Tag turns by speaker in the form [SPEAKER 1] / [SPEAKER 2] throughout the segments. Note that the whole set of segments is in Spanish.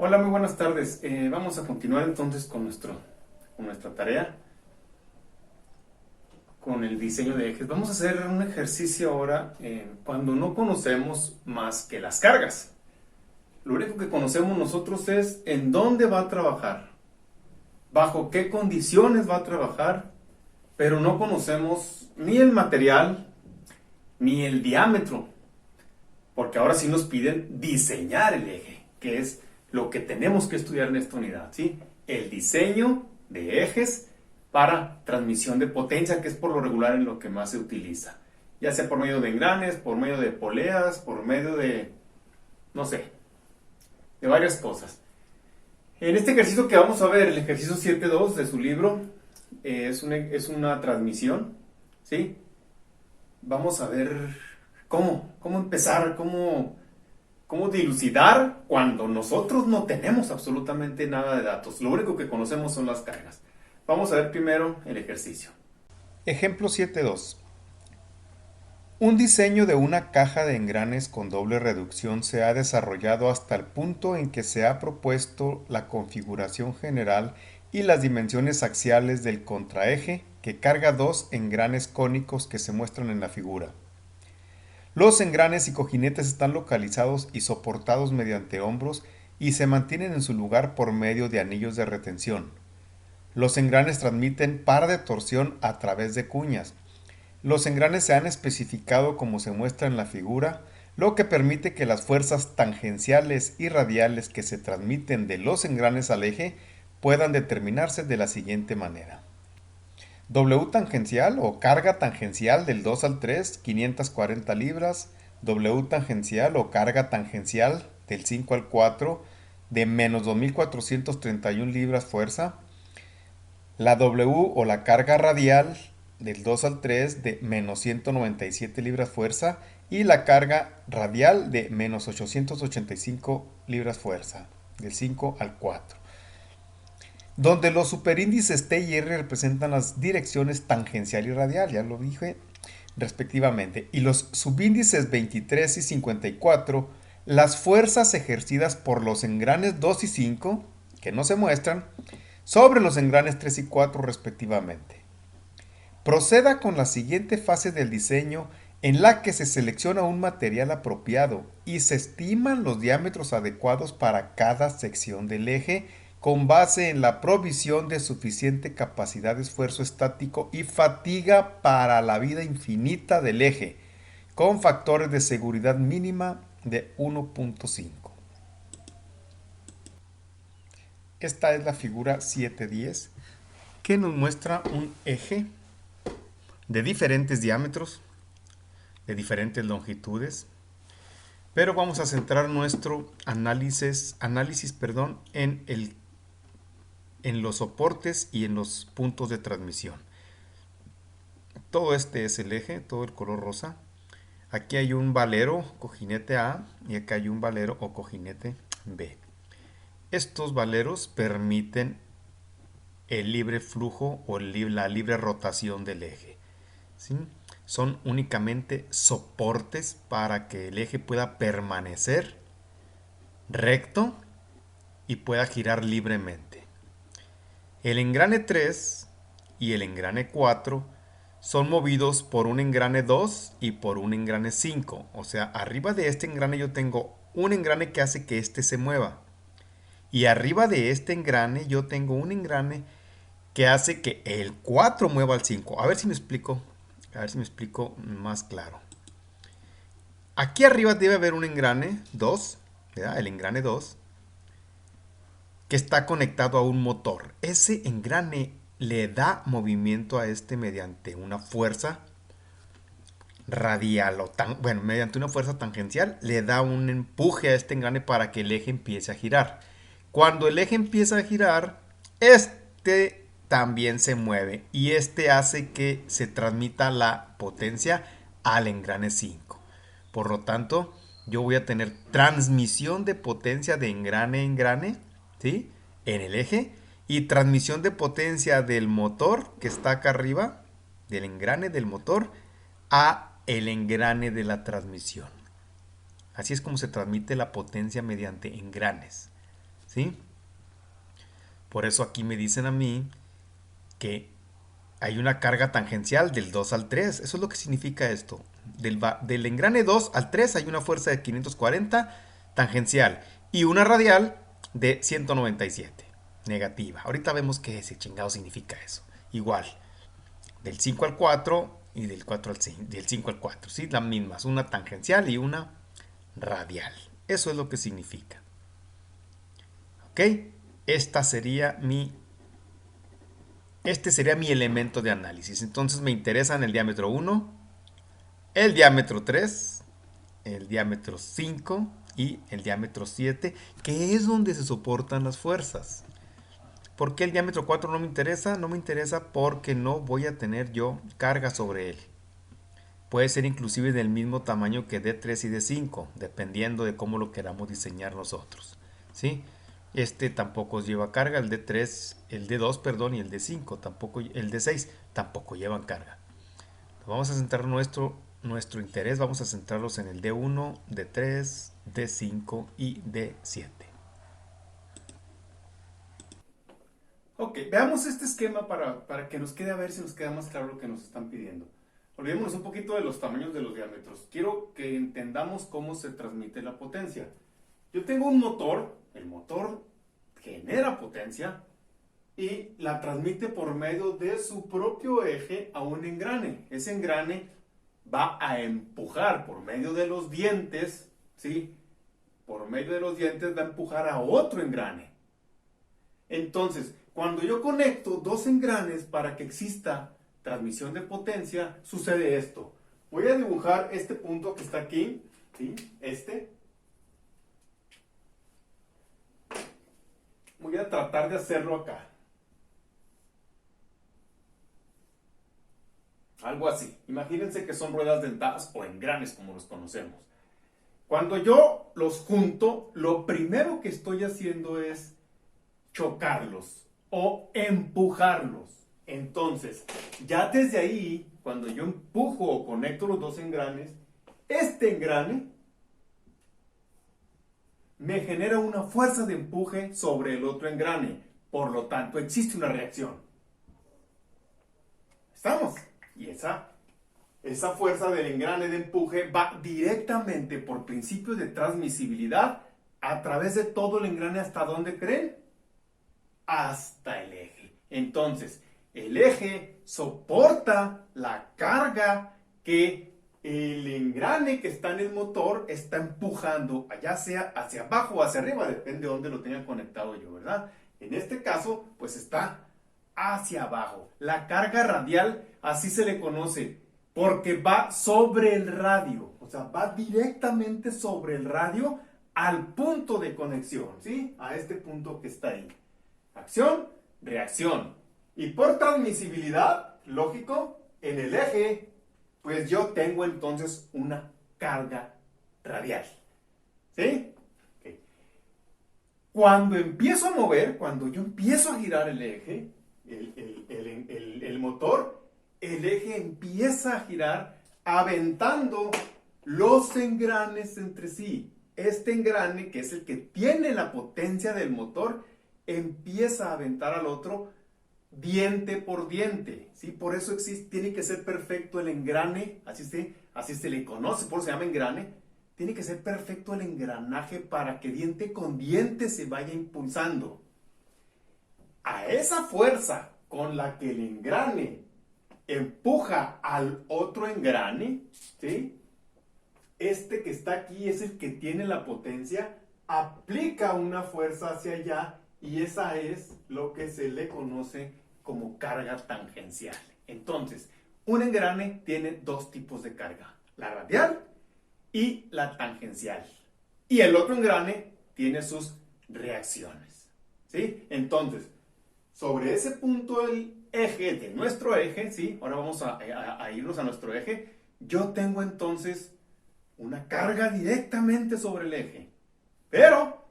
[SPEAKER 1] Hola, muy buenas tardes. Vamos a continuar entonces con nuestra tarea, con el diseño de ejes. Vamos a hacer un ejercicio ahora cuando no conocemos más que las cargas. Lo único que conocemos nosotros es en dónde va a trabajar, bajo qué condiciones va a trabajar, pero no conocemos ni el material ni el diámetro, porque ahora sí nos piden diseñar el eje, que es lo que tenemos que estudiar en esta unidad, ¿sí? El diseño de ejes para transmisión de potencia, que es por lo regular en lo que más se utiliza, ya sea por medio de engranes, por medio de poleas, por medio de, no sé, de varias cosas. En este ejercicio que vamos a ver, el ejercicio 7.2 de su libro, es una transmisión, ¿sí? Vamos a ver cómo empezar, cómo dilucidar cuando nosotros no tenemos absolutamente nada de datos. Lo único que conocemos son las cargas. Vamos a ver primero el ejercicio.
[SPEAKER 2] Ejemplo 7.2. Un diseño de una caja de engranes con doble reducción se ha desarrollado hasta el punto en que se ha propuesto la configuración general y las dimensiones axiales del contraeje que carga dos engranes cónicos que se muestran en la figura. Los engranes y cojinetes están localizados y soportados mediante hombros y se mantienen en su lugar por medio de anillos de retención. Los engranes transmiten par de torsión a través de cuñas. Los engranes se han especificado como se muestra en la figura, lo que permite que las fuerzas tangenciales y radiales que se transmiten de los engranes al eje puedan determinarse de la siguiente manera. W tangencial o carga tangencial del 2 al 3, 540 libras. W tangencial o carga tangencial del 5 al 4, de menos 2431 libras fuerza. La W o la carga radial del 2 al 3 de menos 197 libras fuerza y la carga radial de menos 885 libras fuerza del 5 al 4, donde los superíndices T y R representan las direcciones tangencial y radial, ya lo dije, respectivamente, y los subíndices 23 y 54, las fuerzas ejercidas por los engranes 2 y 5, que no se muestran, sobre los engranes 3 y 4 respectivamente. Proceda con la siguiente fase del diseño en la que se selecciona un material apropiado y se estiman los diámetros adecuados para cada sección del eje con base en la provisión de suficiente capacidad de esfuerzo estático y fatiga para la vida infinita del eje, con factores de seguridad mínima de 1.5. Esta es la figura 710 que nos muestra un eje de diferentes diámetros, de diferentes longitudes, pero vamos a centrar nuestro análisis en los soportes y en los puntos de transmisión. Todo este es el eje, todo el color rosa. Aquí hay un valero, cojinete A, y acá hay un valero o cojinete B. Estos valeros permiten el libre flujo o la libre rotación del eje, ¿sí? Son únicamente soportes para que el eje pueda permanecer recto y pueda girar libremente. El engrane 3 y el engrane 4 son movidos por un engrane 2 y por un engrane 5. O sea, arriba de este engrane yo tengo un engrane que hace que este se mueva. Y arriba de este engrane yo tengo un engrane que hace que el 4 mueva al 5. A ver si me explico. A ver si me explico más claro. Aquí arriba debe haber un engrane 2, ¿verdad? El engrane 2, que está conectado a un motor. Ese engrane le da movimiento a este mediante una fuerza radial mediante una fuerza tangencial le da un empuje a este engrane para que el eje empiece a girar. Cuando el eje empieza a girar, este también se mueve y este hace que se transmita la potencia al engrane 5. Por lo tanto, yo voy a tener transmisión de potencia de engrane a engrane, ¿sí?, en el eje, y transmisión de potencia del motor que está acá arriba, del engrane del motor, a el engrane de la transmisión. Así es como se transmite la potencia mediante engranes. ¿sí? Por eso aquí me dicen a mí que hay una carga tangencial del 2 al 3. Eso es lo que significa esto. Del engrane 2 al 3 hay una fuerza de 540 tangencial y una radial de 197 negativa. Ahorita vemos qué ese chingado significa eso. Igual, del 5 al 4 y del 4 al 5, del 5 al 4, ¿sí? Las mismas, una tangencial y una radial. Eso es lo que significa. ¿Ok? Esta sería mi Este sería mi elemento de análisis. Entonces me interesan el diámetro 1, el diámetro 3, el diámetro 5 y el diámetro 7, que es donde se soportan las fuerzas. ¿Por qué el diámetro 4 no me interesa? No me interesa porque no voy a tener yo carga sobre él. Puede ser inclusive del mismo tamaño que D3 y D5, dependiendo de cómo lo queramos diseñar nosotros, ¿sí? Este tampoco lleva carga, el D3, el D2, perdón, y el D5, tampoco, el D6 tampoco llevan carga. Vamos a centrar nuestro interés, vamos a centrarlos en el D1, D3, D5 y D7.
[SPEAKER 1] Ok, veamos este esquema para que nos quede a ver si nos queda más claro lo que nos están pidiendo. Olvidémonos un poquito de los tamaños de los diámetros. Quiero que entendamos cómo se transmite la potencia. Yo tengo un motor, el motor genera potencia y la transmite por medio de su propio eje a un engrane. Ese engrane va a empujar por medio de los dientes, ¿sí? Por medio de los dientes va a empujar a otro engrane. Entonces, cuando yo conecto dos engranes para que exista transmisión de potencia, sucede esto. Voy a dibujar este punto que está aquí, ¿sí? Voy a tratar de hacerlo acá. Algo así. Imagínense que son ruedas dentadas o engranes como los conocemos. Cuando yo los junto, lo primero que estoy haciendo es chocarlos o empujarlos. Entonces, ya desde ahí, cuando yo empujo o conecto los dos engranes, este engrane me genera una fuerza de empuje sobre el otro engrane. Por lo tanto, existe una reacción. ¿Estamos? Y esa fuerza del engrane de empuje va directamente por principio de transmisibilidad a través de todo el engrane. ¿Hasta dónde creen? Hasta el eje. Entonces, el eje soporta la carga que el engrane que está en el motor está empujando, ya sea hacia abajo o hacia arriba, depende de dónde lo tenga conectado yo, ¿verdad? En este caso, pues está hacia abajo. La carga radial, así se le conoce, porque va sobre el radio, o sea, va directamente sobre el radio al punto de conexión, ¿sí? A este punto que está ahí. Acción, reacción. Y por transmisibilidad, lógico, en el eje, pues yo tengo entonces una carga radial. ¿Sí? Okay. Cuando empiezo a mover, cuando yo empiezo a girar el eje, el motor, el eje empieza a girar aventando los engranes entre sí. Este engrane, que es el que tiene la potencia del motor, empieza a aventar al otro diente por diente, ¿sí? Por eso tiene que ser perfecto el engrane, así se le conoce, por eso se llama engrane. Tiene que ser perfecto el engranaje para que diente con diente se vaya impulsando. A esa fuerza con la que el engrane empuja al otro engrane, ¿sí? Este que está aquí es el que tiene la potencia, aplica una fuerza hacia allá y esa es lo que se le conoce como carga tangencial. Entonces, un engrane tiene dos tipos de carga, la radial y la tangencial. Y el otro engrane tiene sus reacciones, ¿sí? Entonces, sobre ese punto del eje, de nuestro eje, ¿sí? Ahora vamos a irnos a nuestro eje. Yo tengo entonces una carga directamente sobre el eje. Pero,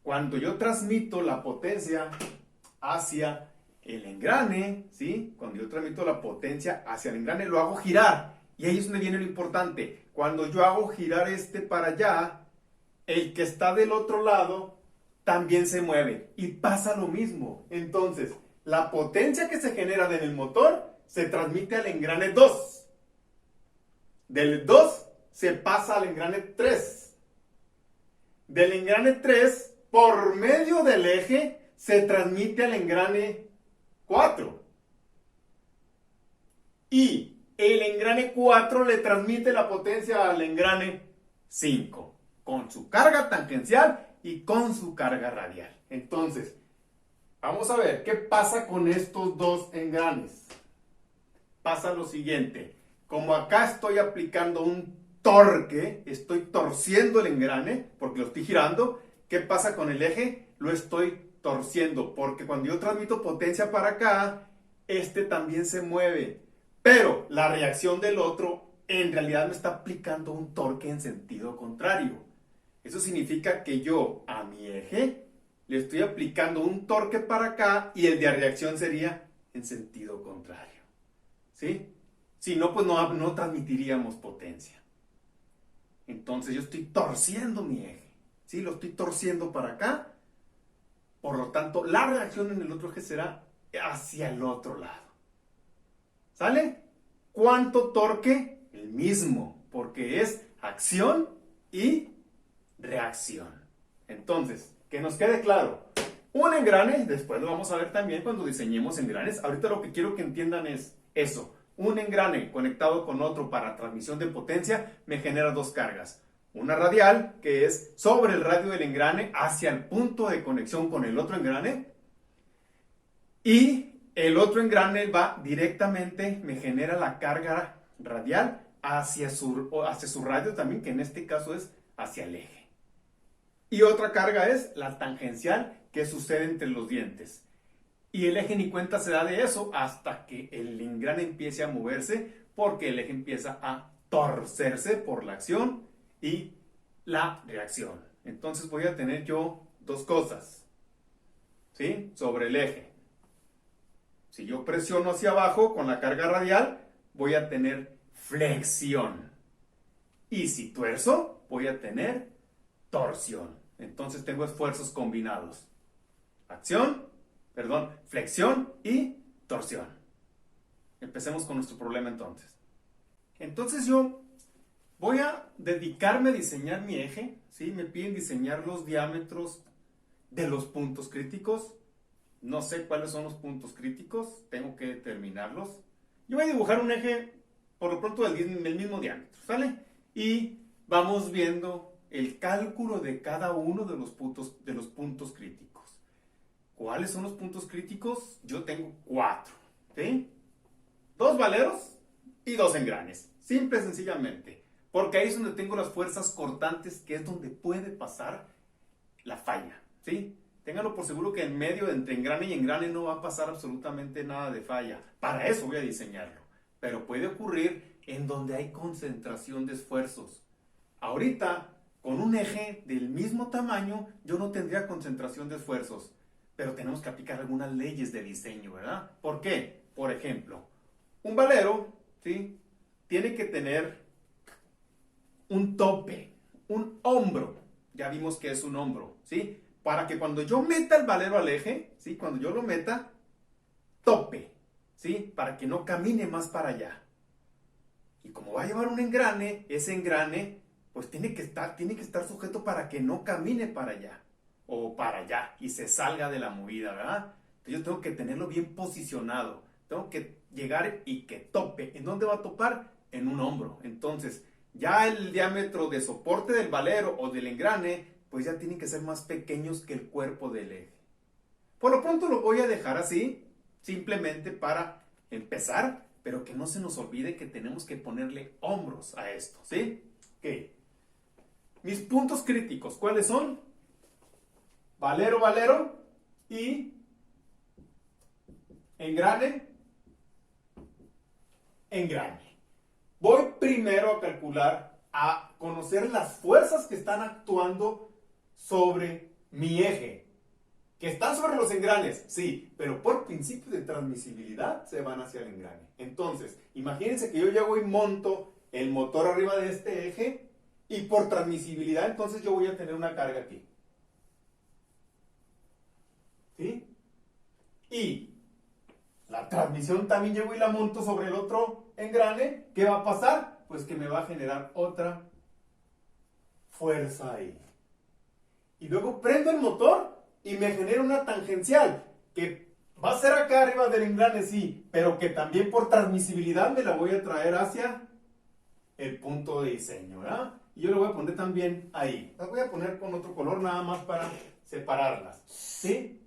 [SPEAKER 1] cuando yo transmito la potencia hacia el engrane, ¿sí? Cuando yo transmito la potencia hacia el engrane, lo hago girar. Y ahí es donde viene lo importante. Cuando yo hago girar este para allá, el que está del otro lado también se mueve y pasa lo mismo. Entonces, la potencia que se genera en el motor se transmite al engrane 2. Del 2 se pasa al engrane 3. Del engrane 3, por medio del eje, se transmite al engrane 4. Y el engrane 4 le transmite la potencia al engrane 5, con su carga tangencial y con su carga radial. Entonces, vamos a ver qué pasa con estos dos engranes. Pasa lo siguiente. Como acá estoy aplicando un torque, estoy torciendo el engrane porque lo estoy girando. ¿Qué pasa con el eje? Lo estoy torciendo porque cuando yo transmito potencia para acá, este también se mueve. Pero la reacción del otro en realidad me está aplicando un torque en sentido contrario. Eso significa que yo a mi eje le estoy aplicando un torque para acá y el de reacción sería en sentido contrario. ¿Sí? Si no, pues no transmitiríamos potencia. Entonces yo estoy torciendo mi eje. ¿Sí? Lo estoy torciendo para acá. Por lo tanto, la reacción en el otro eje será hacia el otro lado. ¿Sale? ¿Cuánto torque? El mismo, porque es acción y reacción. Entonces, que nos quede claro. Un engrane, después lo vamos a ver también cuando diseñemos engranes. Ahorita lo que quiero que entiendan es eso. Un engrane conectado con otro para transmisión de potencia me genera dos cargas. Una radial, que es sobre el radio del engrane hacia el punto de conexión con el otro engrane. Y el otro engrane va directamente, me genera la carga radial hacia su radio también, que en este caso es hacia el eje. Y otra carga es la tangencial que sucede entre los dientes. Y el eje ni cuenta se da de eso hasta que el engrane empiece a moverse, porque el eje empieza a torcerse por la acción y la reacción. Entonces voy a tener yo dos cosas, ¿sí? Sobre el eje. Si yo presiono hacia abajo con la carga radial, voy a tener flexión. Y si tuerzo, voy a tener torsión. Entonces tengo esfuerzos combinados. Flexión y torsión. Empecemos con nuestro problema entonces. Entonces yo voy a dedicarme a diseñar mi eje. ¿Sí? Me piden diseñar los diámetros de los puntos críticos. No sé cuáles son los puntos críticos, tengo que determinarlos. Yo voy a dibujar un eje por lo pronto del mismo diámetro, ¿sale? Y vamos viendo el cálculo de cada uno de los puntos críticos. ¿Cuáles son los puntos críticos? Yo tengo 4, ¿sí? 2 valeros y 2 engranes, simple y sencillamente. Porque ahí es donde tengo las fuerzas cortantes, que es donde puede pasar la falla, ¿sí? Ténganlo por seguro que en medio, entre engrane y engrane, no va a pasar absolutamente nada de falla. Para eso voy a diseñarlo. Pero puede ocurrir en donde hay concentración de esfuerzos. Ahorita, con un eje del mismo tamaño, yo no tendría concentración de esfuerzos. Pero tenemos que aplicar algunas leyes de diseño, ¿verdad? ¿Por qué? Por ejemplo, un valero, ¿sí? Tiene que tener un tope, un hombro. Ya vimos que es un hombro, ¿sí? Para que cuando yo meta el valero al eje, ¿sí? Cuando yo lo meta, tope, ¿sí? Para que no camine más para allá. Y como va a llevar un engrane, ese engrane, pues tiene que estar sujeto para que no camine para allá, o para allá, y se salga de la movida, ¿verdad? Entonces yo tengo que tenerlo bien posicionado. Tengo que llegar y que tope. ¿En dónde va a topar? En un hombro. Entonces, ya el diámetro de soporte del valero o del engrane, pues ya tienen que ser más pequeños que el cuerpo del eje. Por lo pronto lo voy a dejar así, simplemente para empezar, pero que no se nos olvide que tenemos que ponerle hombros a esto, ¿sí? Ok. Mis puntos críticos, ¿cuáles son? Valero, valero y engrane, engrane. Voy primero a calcular, a conocer las fuerzas que están actuando sobre mi eje. ¿Que están sobre los engranes? Sí, pero por principio de transmisibilidad se van hacia el engrane. Entonces, imagínense que yo llego y monto el motor arriba de este eje y por transmisibilidad entonces yo voy a tener una carga aquí. y la transmisión también llego y la monto sobre el otro engrane, ¿qué va a pasar? Pues que me va a generar otra fuerza ahí. Y luego prendo el motor y me genera una tangencial que va a ser acá arriba del engrane, sí, pero que también por transmisibilidad me la voy a traer hacia el punto de diseño, ¿verdad? Y yo lo voy a poner también ahí. Las voy a poner con otro color nada más para separarlas, ¿sí?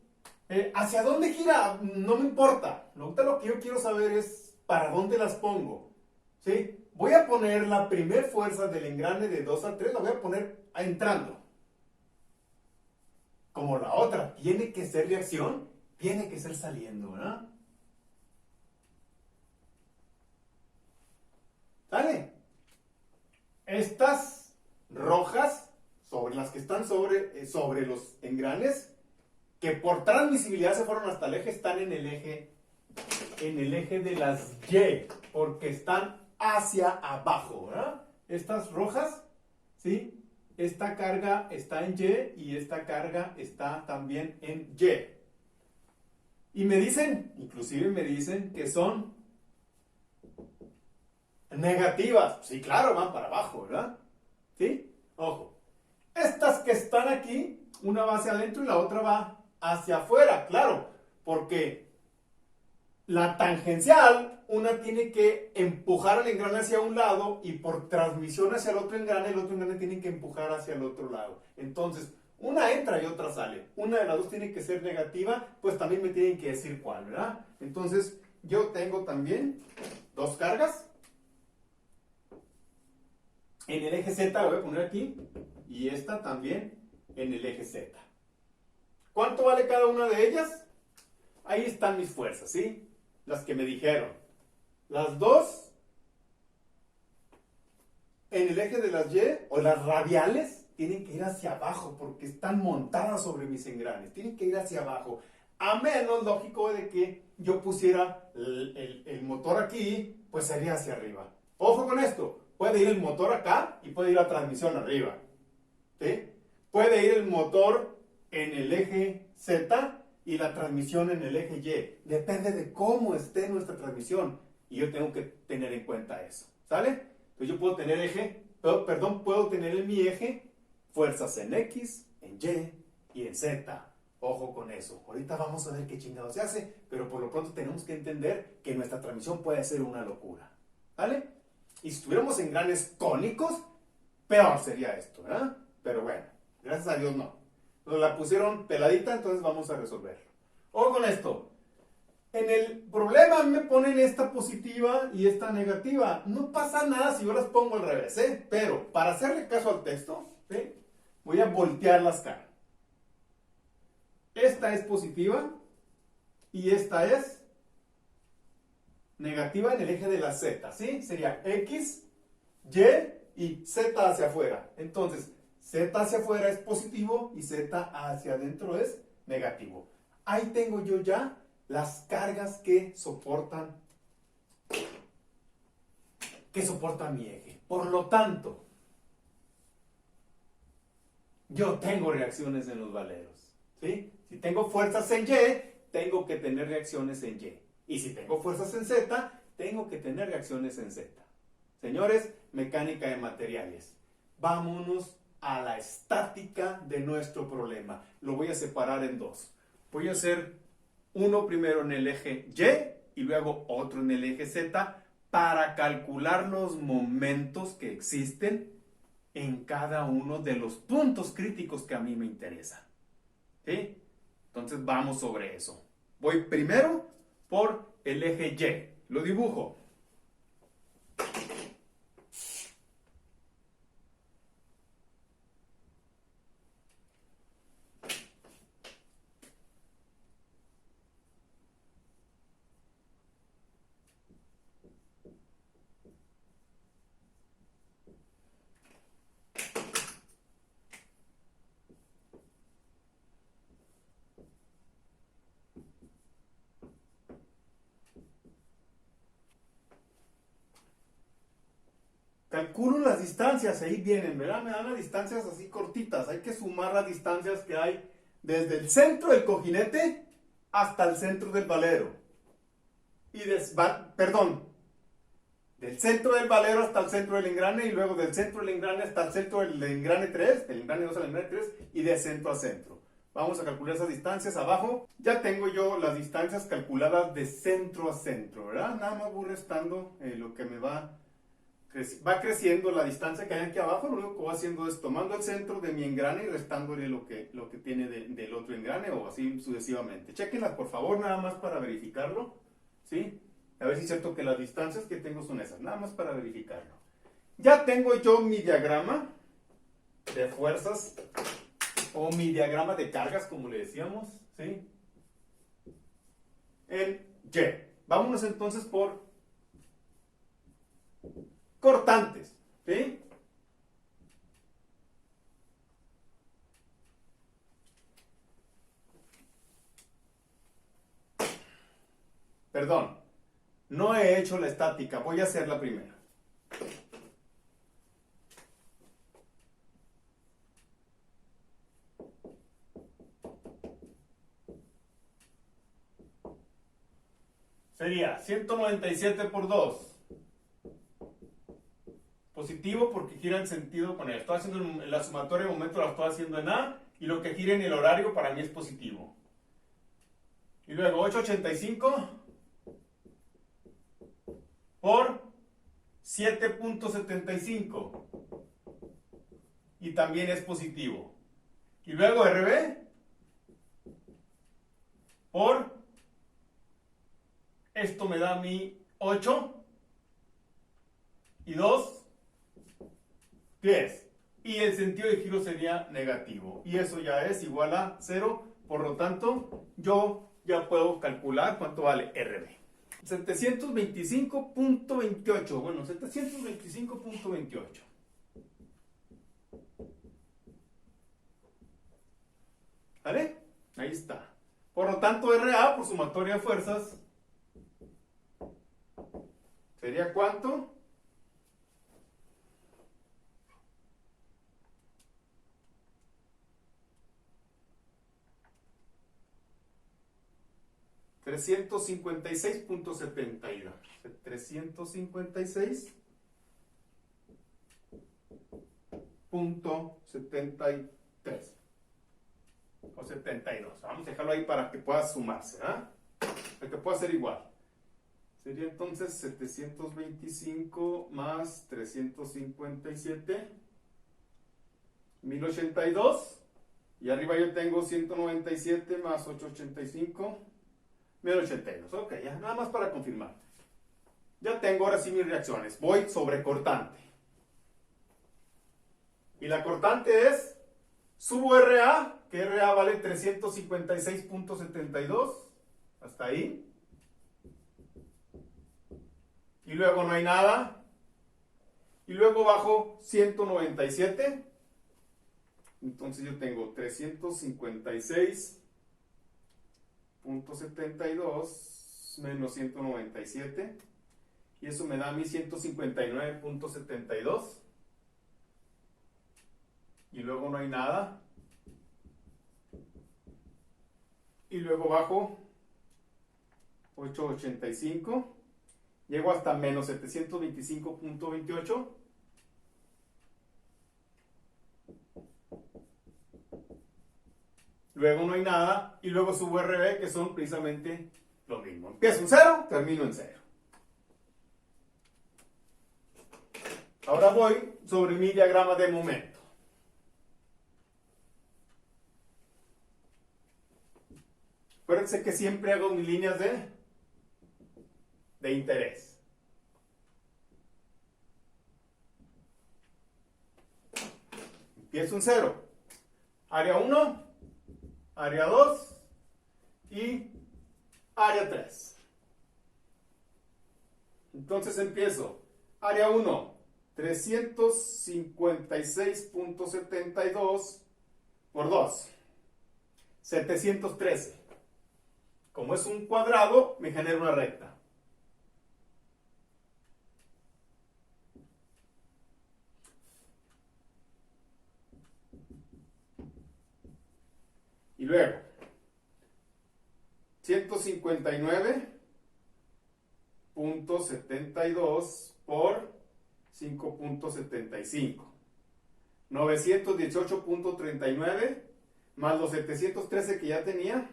[SPEAKER 1] ¿Hacia dónde gira? No me importa. Ahorita lo que yo quiero saber es para dónde las pongo, ¿sí? Voy a poner la primer fuerza del engrane de 2 a 3, la voy a poner entrando. Como la otra tiene que ser reacción, tiene que ser saliendo, ¿verdad? ¿Sale? Estas rojas, sobre las que están sobre los engranes, que por transmisibilidad se fueron hasta el eje, están en el eje de las Y, porque están hacia abajo, ¿verdad? Estas rojas, ¿sí? Esta carga está en Y y esta carga está también en Y. Y me dicen, inclusive me dicen que son negativas. Sí, claro, van para abajo, ¿verdad? ¿Sí? Ojo. Estas que están aquí, una va hacia adentro y la otra va hacia afuera, claro, porque la tangencial, una tiene que empujar el engrane hacia un lado y por transmisión hacia el otro engrane tiene que empujar hacia el otro lado. Entonces, una entra y otra sale. Una de las dos tiene que ser negativa, pues también me tienen que decir cuál, ¿verdad? Entonces, yo tengo también dos cargas. En el eje Z la voy a poner aquí y esta también en el eje Z. ¿Cuánto vale cada una de ellas? Ahí están mis fuerzas, ¿sí? Las que me dijeron. Las dos en el eje de las Y o las radiales tienen que ir hacia abajo porque están montadas sobre mis engranes. Tienen que ir hacia abajo. A menos, lógico, de que yo pusiera el motor aquí, pues sería hacia arriba. Ojo con esto. Puede ir el motor acá y puede ir la transmisión arriba. ¿Sí? Puede ir el motor en el eje Z y la transmisión en el eje Y. Depende de cómo esté nuestra transmisión. Y yo tengo que tener en cuenta eso. ¿Sale? Entonces yo puedo tener puedo tener en mi eje fuerzas en X, en Y y en Z. Ojo con eso. Ahorita vamos a ver qué chingado se hace, pero por lo pronto tenemos que entender que nuestra transmisión puede ser una locura. ¿Vale? Y si tuviéramos engranes cónicos, peor sería esto, ¿verdad? Pero bueno, gracias a Dios no. Nos la pusieron peladita, entonces vamos a resolverlo. Ojo con esto. En el problema me ponen esta positiva y esta negativa. No pasa nada si yo las pongo al revés, ¿eh? Pero para hacerle caso al texto, ¿sí? Voy a voltear las caras. Esta es positiva y esta es negativa en el eje de la Z, ¿sí? Sería X, Y Z hacia afuera. Entonces, Z hacia afuera es positivo y Z hacia adentro es negativo. Ahí tengo yo ya las cargas que soportan mi eje. Por lo tanto, yo tengo reacciones en los valeros, ¿sí? Si tengo fuerzas en Y, tengo que tener reacciones en Y. Y si tengo fuerzas en Z, tengo que tener reacciones en Z. Señores, mecánica de materiales. Vámonos a la estática de nuestro problema. Lo voy a separar en dos. Voy a hacer uno primero en el eje Y y luego otro en el eje Z para calcular los momentos que existen en cada uno de los puntos críticos que a mí me interesan. ¿Sí? Entonces vamos sobre eso. Voy primero por el eje Y. Lo dibujo. Calculo las distancias, ahí vienen, ¿verdad? Me dan las distancias así cortitas. Hay que sumar las distancias que hay desde el centro del cojinete hasta el centro del valero. Del centro del valero hasta el centro del engrane y luego del centro del engrane hasta el centro del engrane 3, del engrane 2 al engrane 3 y de centro a centro. Vamos a calcular esas distancias abajo. Ya tengo yo las distancias calculadas de centro a centro, ¿verdad? Nada más voy restando lo que me va creciendo la distancia que hay aquí abajo. Lo único que voy haciendo es tomando el centro de mi engrane y restándole lo que tiene del otro engrane o así sucesivamente. Chequenlas por favor, nada más para verificarlo, ¿sí? A ver si es cierto que las distancias que tengo son esas, nada más para verificarlo. Ya tengo yo mi diagrama de fuerzas o mi diagrama de cargas, como le decíamos, ¿sí? En Y. Vámonos entonces por cortantes, ¿sí? Perdón, no he hecho la estática, voy a hacer la primera. Sería 197 por 2. Positivo porque gira en sentido con él. Estoy haciendo la sumatoria de momento, la estoy haciendo en A, y lo que gira en el horario para mí es positivo. Y luego 885 por 7.75. Y también es positivo. Y luego RB por, esto me da a mí 8 y 2, 10. Y el sentido de giro sería negativo. Y eso ya es igual a 0. Por lo tanto, yo ya puedo calcular cuánto vale RB. 725.28. Bueno, 725.28. ¿Vale? Ahí está. Por lo tanto, RA por sumatoria de fuerzas sería ¿cuánto? $356.72. 356.73 o 72. Vamos a dejarlo ahí para que pueda sumarse, ¿ah? Para que pueda ser igual. Sería entonces 725 más 357, 1082. Y arriba yo tengo 197 más 885, 1082. Ok, ya nada más para confirmar. Ya tengo ahora sí mis reacciones. Voy sobre cortante. Y la cortante es, subo RA, que RA vale 356.72. Hasta ahí. Y luego no hay nada. Y luego bajo 197. Entonces yo tengo 356.72 menos 197. Y eso me da a mí 159.72. Y luego no hay nada. Y luego bajo 885. Llego hasta menos 725.28. Luego no hay nada. Y luego subo RB, que son precisamente lo mismo. Empiezo en 0, termino en 0. Ahora voy sobre mi diagrama de momento. Acuérdense que siempre hago mis líneas de interés. Empiezo en 0. Área 1, área 2 y área 3. Entonces empiezo. Área 1, 356.72 por 2. 713. Como es un cuadrado, me genera una recta. Y luego, 159.72 por 5.75. 918.39 más los 713 que ya tenía.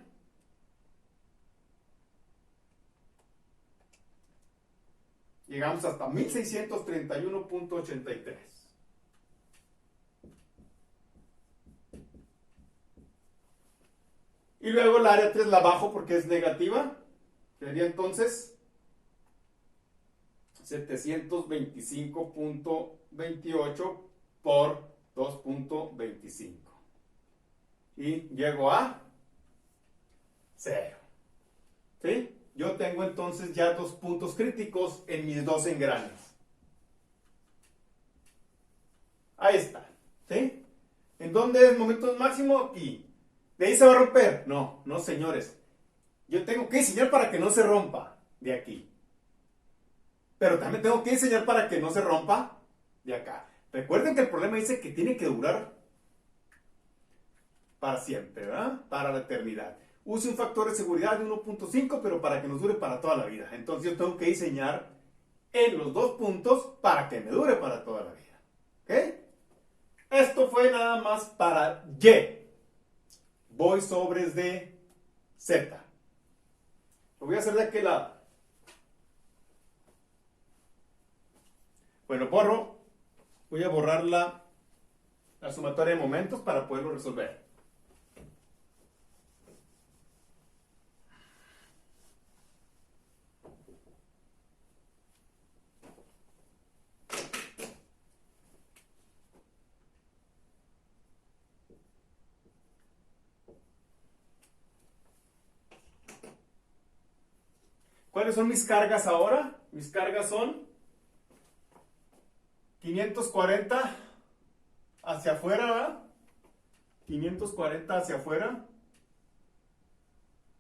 [SPEAKER 1] Llegamos hasta 1631.83. Y luego el área 3 la bajo porque es negativa. Sería entonces 725.28 por 2.25. Y llego a 0. ¿Sí? Yo tengo entonces ya dos puntos críticos en mis dos engranes. Ahí está. ¿Sí? ¿En dónde es el momento máximo? Aquí. ¿De ahí se va a romper? No, no señores. Yo tengo que diseñar para que no se rompa de aquí. Pero también tengo que diseñar para que no se rompa de acá. Recuerden que el problema dice que tiene que durar para siempre, ¿verdad? Para la eternidad. Use un factor de seguridad de 1.5, pero para que nos dure para toda la vida. Entonces yo tengo que diseñar en los dos puntos para que me dure para toda la vida. ¿Ok? Esto fue nada más para Y. Voy sobres de Z. Lo voy a hacer de aquel lado. Bueno, borro. Voy a borrar la sumatoria de momentos para poderlo resolver. ¿Cuáles son mis cargas ahora? Mis cargas son 540 hacia afuera, ¿verdad? 540 hacia afuera.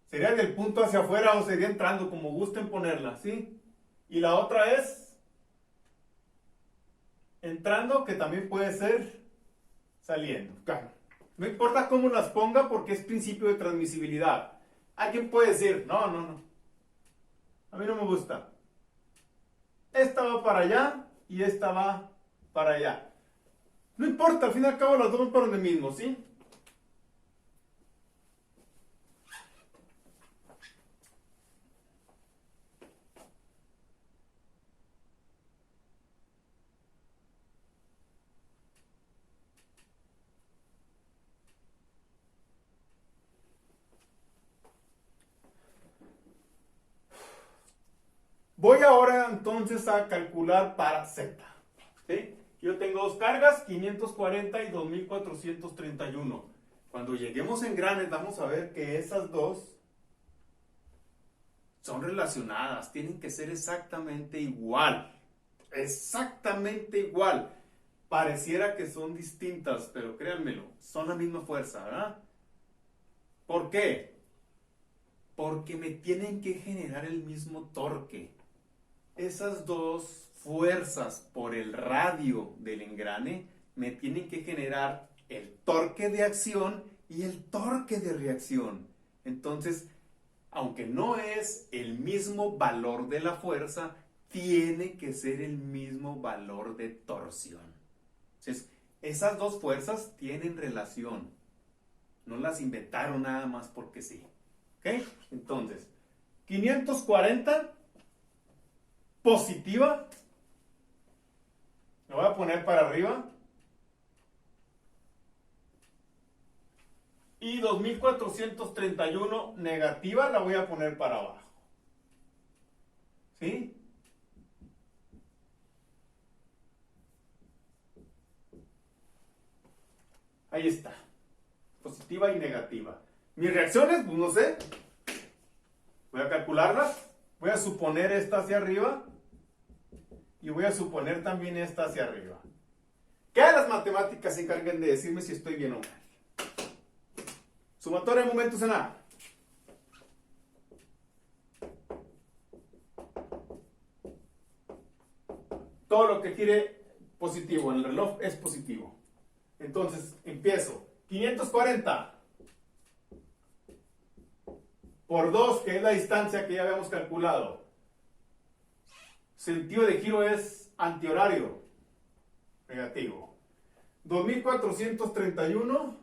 [SPEAKER 1] Sería del punto hacia afuera o sería entrando, como gusten ponerla, ¿sí? Y la otra es entrando, que también puede ser saliendo. No importa cómo las ponga porque es principio de transmisibilidad. Alguien puede decir, no, no, no. A mí no me gusta. Esta va para allá y esta va para allá. No importa, al fin y al cabo las dos van para donde mismo, ¿sí? Voy ahora entonces a calcular para Z. ¿Sí? Yo tengo dos cargas, 540 y 2431. Cuando lleguemos en granes vamos a ver que esas dos son relacionadas, tienen que ser exactamente igual. Exactamente igual. Pareciera que son distintas, pero créanmelo, son la misma fuerza, ¿verdad? ¿Por qué? Porque me tienen que generar el mismo torque. Esas dos fuerzas por el radio del engrane me tienen que generar el torque de acción y el torque de reacción. Entonces, aunque no es el mismo valor de la fuerza, tiene que ser el mismo valor de torsión. Entonces, esas dos fuerzas tienen relación. No las inventaron nada más porque sí. ¿Ok? Entonces, 540 positiva, lo voy a poner para arriba, y 2431 negativa la voy a poner para abajo. ¿Sí? Ahí está, positiva y negativa. Mis reacciones, pues no sé, voy a calcularlas, voy a suponer esta hacia arriba, y voy a suponer también esta hacia arriba. Que las matemáticas se encarguen de decirme si estoy bien o mal. Sumatoria de momentos en A. Todo lo que gire positivo en el reloj es positivo. Entonces, empiezo. 540 por 2, que es la distancia que ya habíamos calculado. Sentido de giro es antihorario, negativo. 2431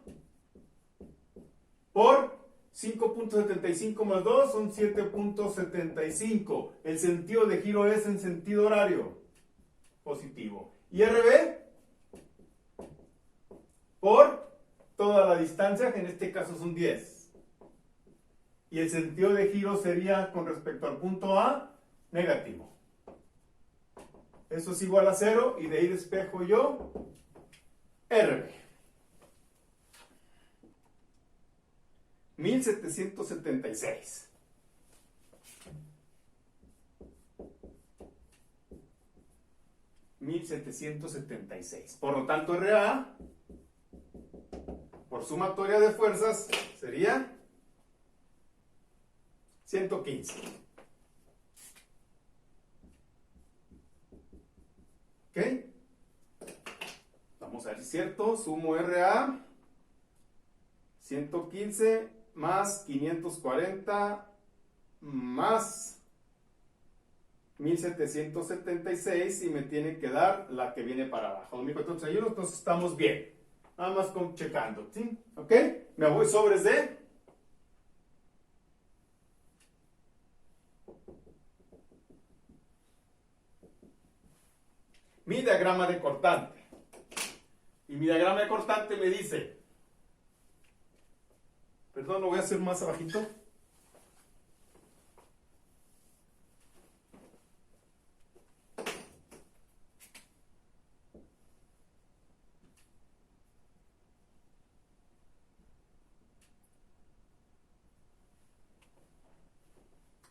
[SPEAKER 1] por 5.75 más 2 son 7.75. El sentido de giro es en sentido horario, positivo. Y RB por toda la distancia, que en este caso son 10. Y el sentido de giro sería con respecto al punto A, negativo. Eso es igual a 0 y de ahí despejo yo RB. 1776. Por lo tanto, RA, por sumatoria de fuerzas, sería 115. ¿Ok? Vamos a ver si es cierto. Sumo RA, 115 más 540 más 1776 y me tiene que dar la que viene para abajo. 2461, entonces estamos bien. Nada más checando, ¿sí? ¿Ok? Me voy sobres de mi diagrama de cortante. Y mi diagrama de cortante me dice, perdón, lo voy a hacer más abajito.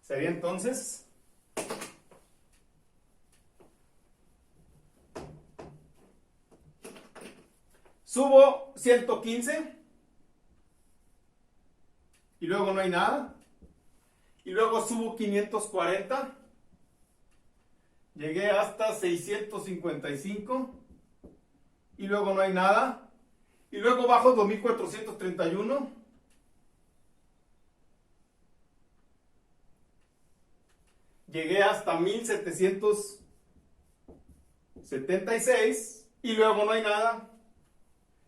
[SPEAKER 1] Sería entonces subo 115 y luego no hay nada. Y luego subo 540. Llegué hasta 655 y luego no hay nada. Y luego bajo 2431. Llegué hasta 1776 y luego no hay nada.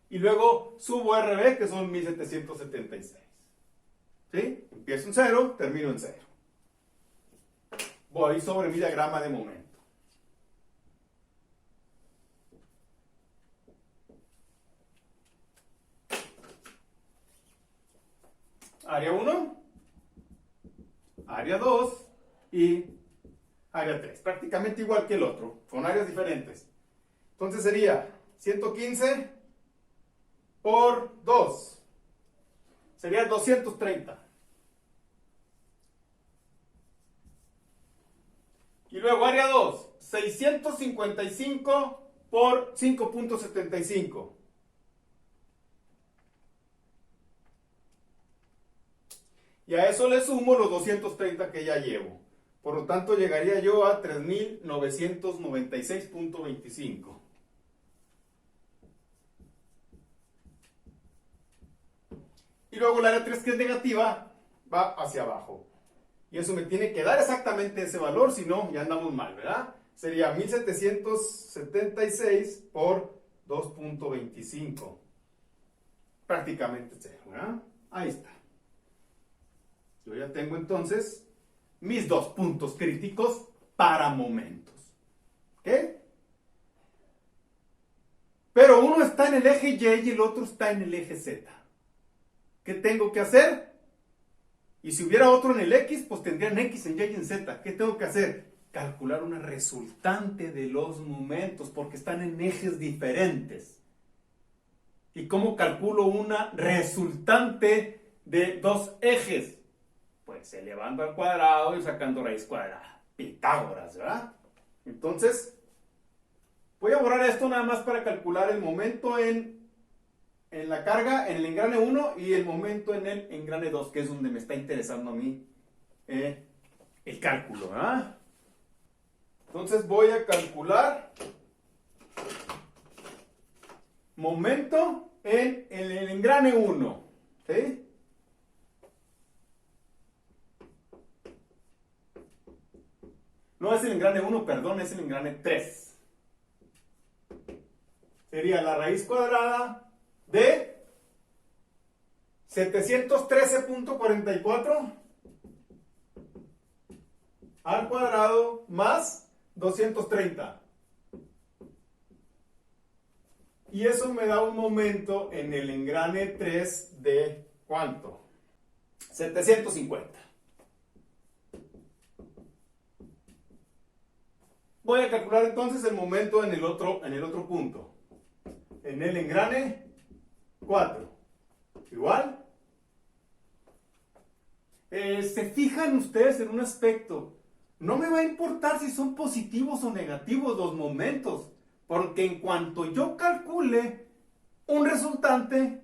[SPEAKER 1] Y luego subo RB, que son 1776. ¿Sí? Empiezo en 0, termino en 0. Voy sobre mi diagrama de momento. Área 1, área 2 y área 3. Prácticamente igual que el otro. Son áreas diferentes. Entonces sería 115 por 2. Sería 230. Y luego área 2, 655 por 5.75. Y a eso le sumo los 230 que ya llevo. Por lo tanto, llegaría yo a 3.996.25. Y luego el área 3, que es negativa, va hacia abajo. Y eso me tiene que dar exactamente ese valor, si no, ya andamos mal, ¿verdad? Sería 1776 por 2.25. Prácticamente 0, ¿verdad? Ahí está. Yo ya tengo entonces mis dos puntos críticos para momentos. ¿Ok? Pero uno está en el eje Y y el otro está en el eje Z. ¿Qué tengo que hacer? Y si hubiera otro en el X, pues tendrían X en Y y en Z. ¿Qué tengo que hacer? Calcular una resultante de los momentos, porque están en ejes diferentes. ¿Y cómo calculo una resultante de dos ejes? Pues elevando al cuadrado y sacando raíz cuadrada. Pitágoras, ¿verdad? Entonces, voy a borrar esto nada más para calcular el momento en la carga, en el engrane 1 y el momento en el engrane 2, que es donde me está interesando a mí el cálculo, ¿verdad? Entonces voy a calcular momento en el engrane 1, ¿sí? No es el engrane 1, perdón, es el engrane 3. Sería la raíz cuadrada de 713.44 al cuadrado más 230. Y eso me da un momento en el engrane 3 de ¿cuánto? 750. Voy a calcular entonces el momento en el otro punto. En el engrane 4. Igual. Se fijan ustedes en un aspecto. No me va a importar si son positivos o negativos los momentos. Porque en cuanto yo calcule un resultante,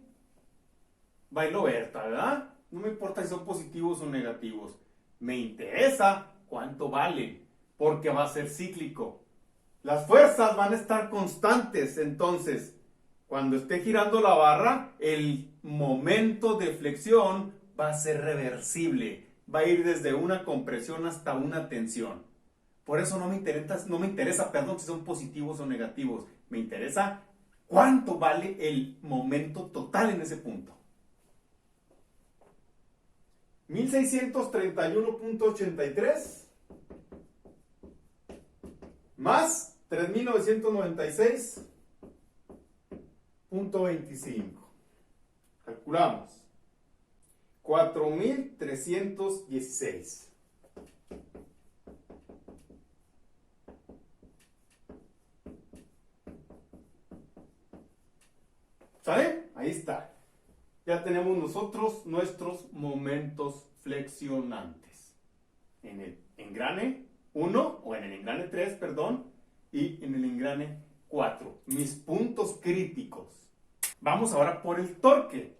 [SPEAKER 1] bailo Berta, ¿verdad? No me importa si son positivos o negativos. Me interesa cuánto valen, porque va a ser cíclico. Las fuerzas van a estar constantes, entonces, cuando esté girando la barra, el momento de flexión va a ser reversible. Va a ir desde una compresión hasta una tensión. Por eso no me interesa, si son positivos o negativos. Me interesa cuánto vale el momento total en ese punto. 1631.83 más 3996.25. Calculamos. 4316. ¿Sale? Ahí está. Ya tenemos nosotros nuestros momentos flexionantes. En el engrane 1, o en el engrane 3, perdón, y en el engrane 4. Mis puntos críticos. Vamos ahora por el torque.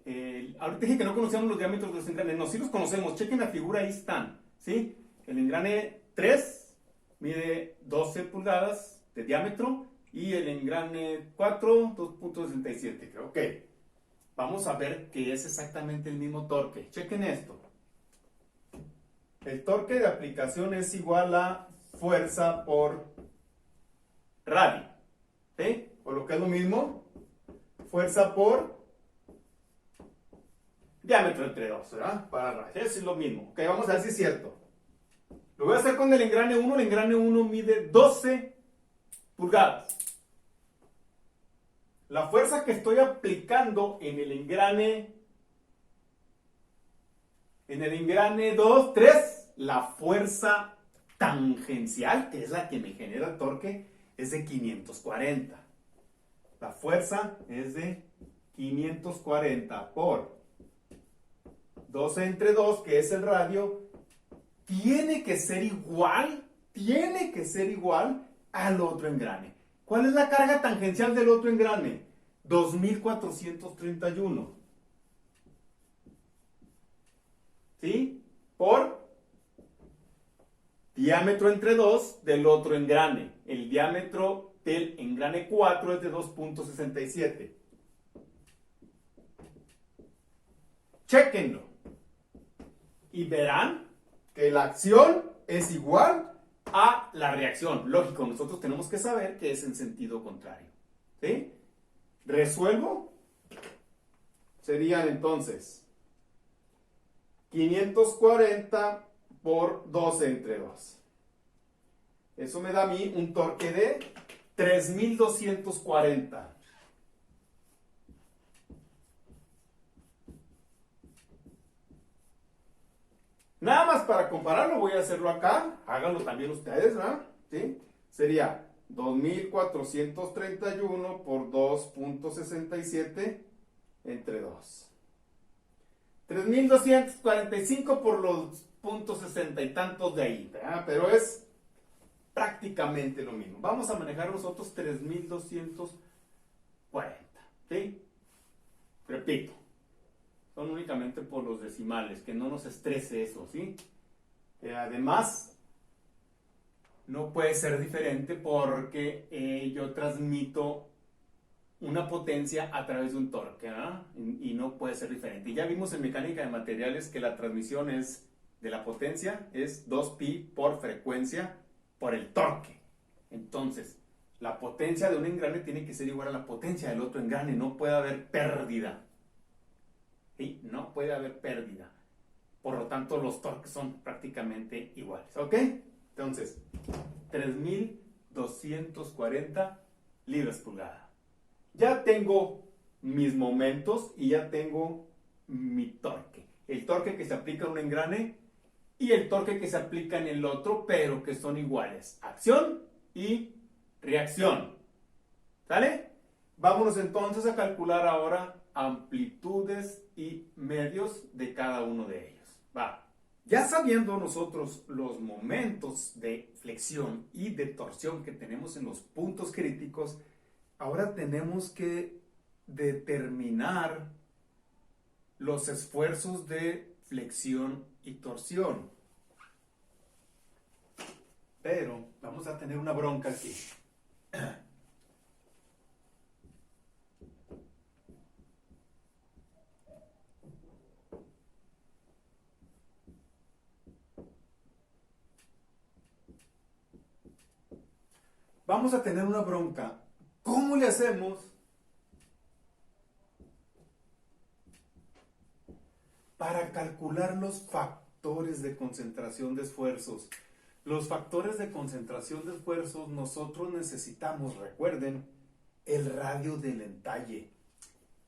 [SPEAKER 1] Ahorita dije que no conocíamos los diámetros de los engranes. No, sí los conocemos. Chequen la figura, ahí están. ¿Sí? El engrane 3 mide 12 pulgadas de diámetro. Y el engrane 4, 2.67, creo. Ok. Vamos a ver que es exactamente el mismo torque. Chequen esto. El torque de aplicación es igual a fuerza por radio. ¿Sí? O lo que es lo mismo, fuerza por diámetro entre 2, ¿verdad? Para radio. Eso es lo mismo. Ok, vamos a ver si es cierto. Lo voy a hacer con el engrane 1. El engrane 1 mide 12 pulgadas. La fuerza que estoy aplicando en el engrane 2, 3, la fuerza tangencial, que es la que me genera el torque, es de 540. La fuerza es de 540 por 12 entre 2, que es el radio, tiene que ser igual al otro engrane. ¿Cuál es la carga tangencial del otro engrane? 2431. ¿Sí? Por diámetro entre 2 del otro engrane. El diámetro del engrane 4 es de 2.67. Chéquenlo. Y verán que la acción es igual a la reacción. Lógico, nosotros tenemos que saber que es en sentido contrario. ¿Sí? Resuelvo. Serían entonces 540 por 12 entre 2. Eso me da a mí un torque de 3240. Nada más para compararlo, voy a hacerlo acá. Háganlo también ustedes, ¿verdad? ¿Sí? Sería 2431 por 2.67 entre 2. 3245 por los puntos 60 y tantos de ahí, ¿verdad? Pero es prácticamente lo mismo. Vamos a manejar nosotros 3240. ¿Sí? Repito. Son únicamente por los decimales, que no nos estrese eso, ¿sí? Además, no puede ser diferente porque yo transmito una potencia a través de un torque, ¿ah? Y no puede ser diferente. Ya vimos en mecánica de materiales que la transmisión de la potencia es 2pi por frecuencia por el torque. Entonces, la potencia de un engrane tiene que ser igual a la potencia del otro engrane, no puede haber pérdida. ¿Sí? No puede haber pérdida. Por lo tanto, los torques son prácticamente iguales. ¿Ok? Entonces, 3240 libras pulgada. Ya tengo mis momentos y ya tengo mi torque. El torque que se aplica en un engrane y el torque que se aplica en el otro, pero que son iguales. Acción y reacción. ¿Sale? Vámonos entonces a calcular ahora amplitudes y medios de cada uno de ellos. Va. Ya sabiendo nosotros los momentos de flexión y de torsión que tenemos en los puntos críticos, ahora tenemos que determinar los esfuerzos de flexión y torsión. Pero vamos a tener una bronca aquí. Vamos a tener una bronca. ¿Cómo le hacemos para calcular los factores de concentración de esfuerzos? Los factores de concentración de esfuerzos nosotros necesitamos, recuerden, el radio del entalle.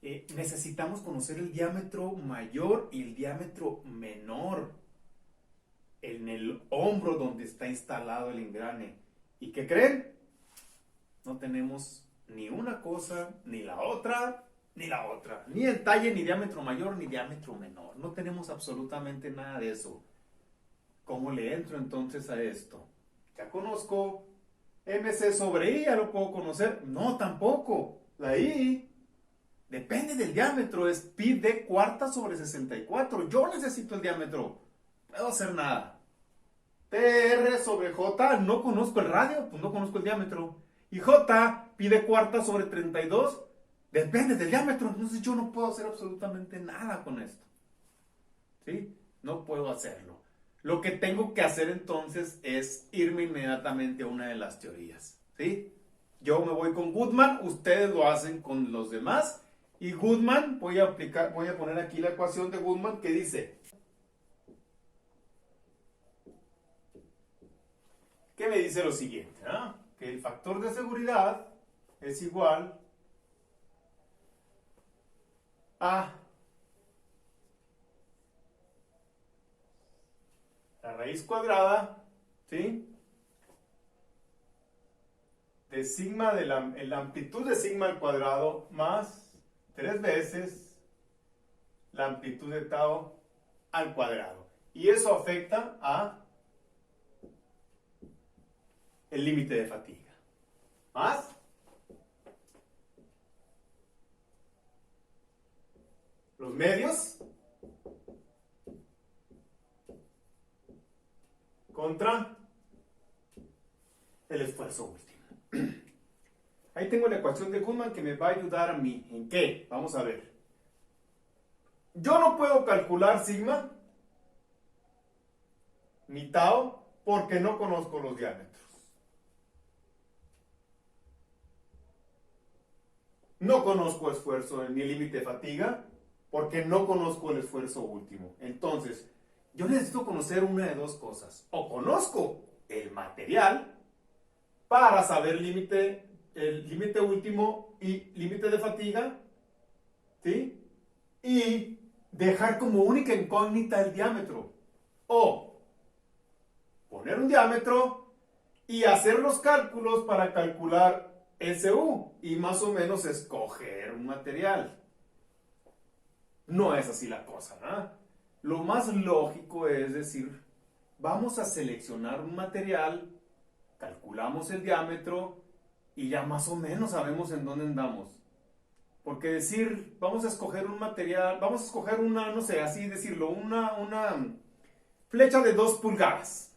[SPEAKER 1] Necesitamos conocer el diámetro mayor y el diámetro menor en el hombro donde está instalado el engrane. ¿Y qué creen? No tenemos ni una cosa, ni la otra, ni la otra. Ni entalle, ni diámetro mayor, ni diámetro menor. No tenemos absolutamente nada de eso. ¿Cómo le entro entonces a esto? Ya conozco MC sobre I, ya lo puedo conocer. No, tampoco. La I depende del diámetro, es pi d cuarta sobre 64. Yo necesito el diámetro. No puedo hacer nada. TR sobre J, no conozco el radio, pues no conozco el diámetro. Y J, pi d cuarta sobre 32, depende del diámetro. Entonces yo no puedo hacer absolutamente nada con esto. ¿Sí? No puedo hacerlo. Lo que tengo que hacer entonces es irme inmediatamente a una de las teorías. ¿Sí? Yo me voy con Goodman, ustedes lo hacen con los demás. Y Goodman, voy a poner aquí la ecuación de Goodman que dice, que me dice lo siguiente, ¿no? Que el factor de seguridad es igual a la raíz cuadrada, ¿sí? De sigma, la amplitud de sigma al cuadrado más 3 veces la amplitud de tau al cuadrado. Y eso afecta a el límite de fatiga. Más los medios contra el esfuerzo último. Ahí tengo la ecuación de Goodman que me va a ayudar a mí. ¿En qué? Vamos a ver. Yo no puedo calcular sigma ni tau porque no conozco los diámetros. No conozco esfuerzo ni límite de fatiga porque no conozco el esfuerzo último. Entonces, yo necesito conocer una de dos cosas. O conozco el material para saber el límite último y límite de fatiga, ¿sí? Y dejar como única incógnita el diámetro. O poner un diámetro y hacer los cálculos para calcular SU y más o menos escoger un material. No es así la cosa, ¿no? Lo más lógico es decir, vamos a seleccionar un material, calculamos el diámetro y ya más o menos sabemos en dónde andamos. Porque decir, vamos a escoger un material, vamos a escoger una, no sé, así decirlo, una flecha de 2 pulgadas.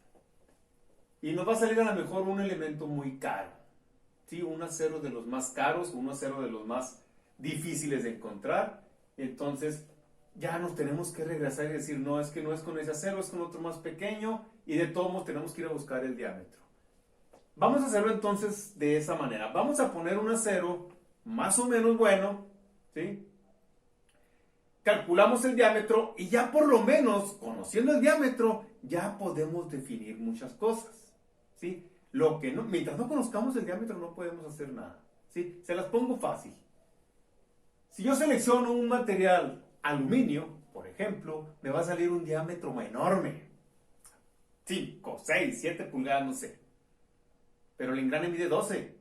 [SPEAKER 1] Y nos va a salir a lo mejor un elemento muy caro. ¿Sí? Un acero de los más caros, un acero de los más difíciles de encontrar. Entonces ya nos tenemos que regresar y decir, no, es que no es con ese acero, es con otro más pequeño. Y de todos modos tenemos que ir a buscar el diámetro. Vamos a hacerlo entonces de esa manera. Vamos a poner un acero más o menos bueno, ¿sí? Calculamos el diámetro y ya por lo menos, conociendo el diámetro, ya podemos definir muchas cosas, ¿sí? Lo que no, mientras no conozcamos el diámetro no podemos hacer nada, ¿sí? Se las pongo fácil. Si yo selecciono un material aluminio, por ejemplo, me va a salir un diámetro enorme. 5, 6, 7 pulgadas, no sé. Pero el engrane mide 12.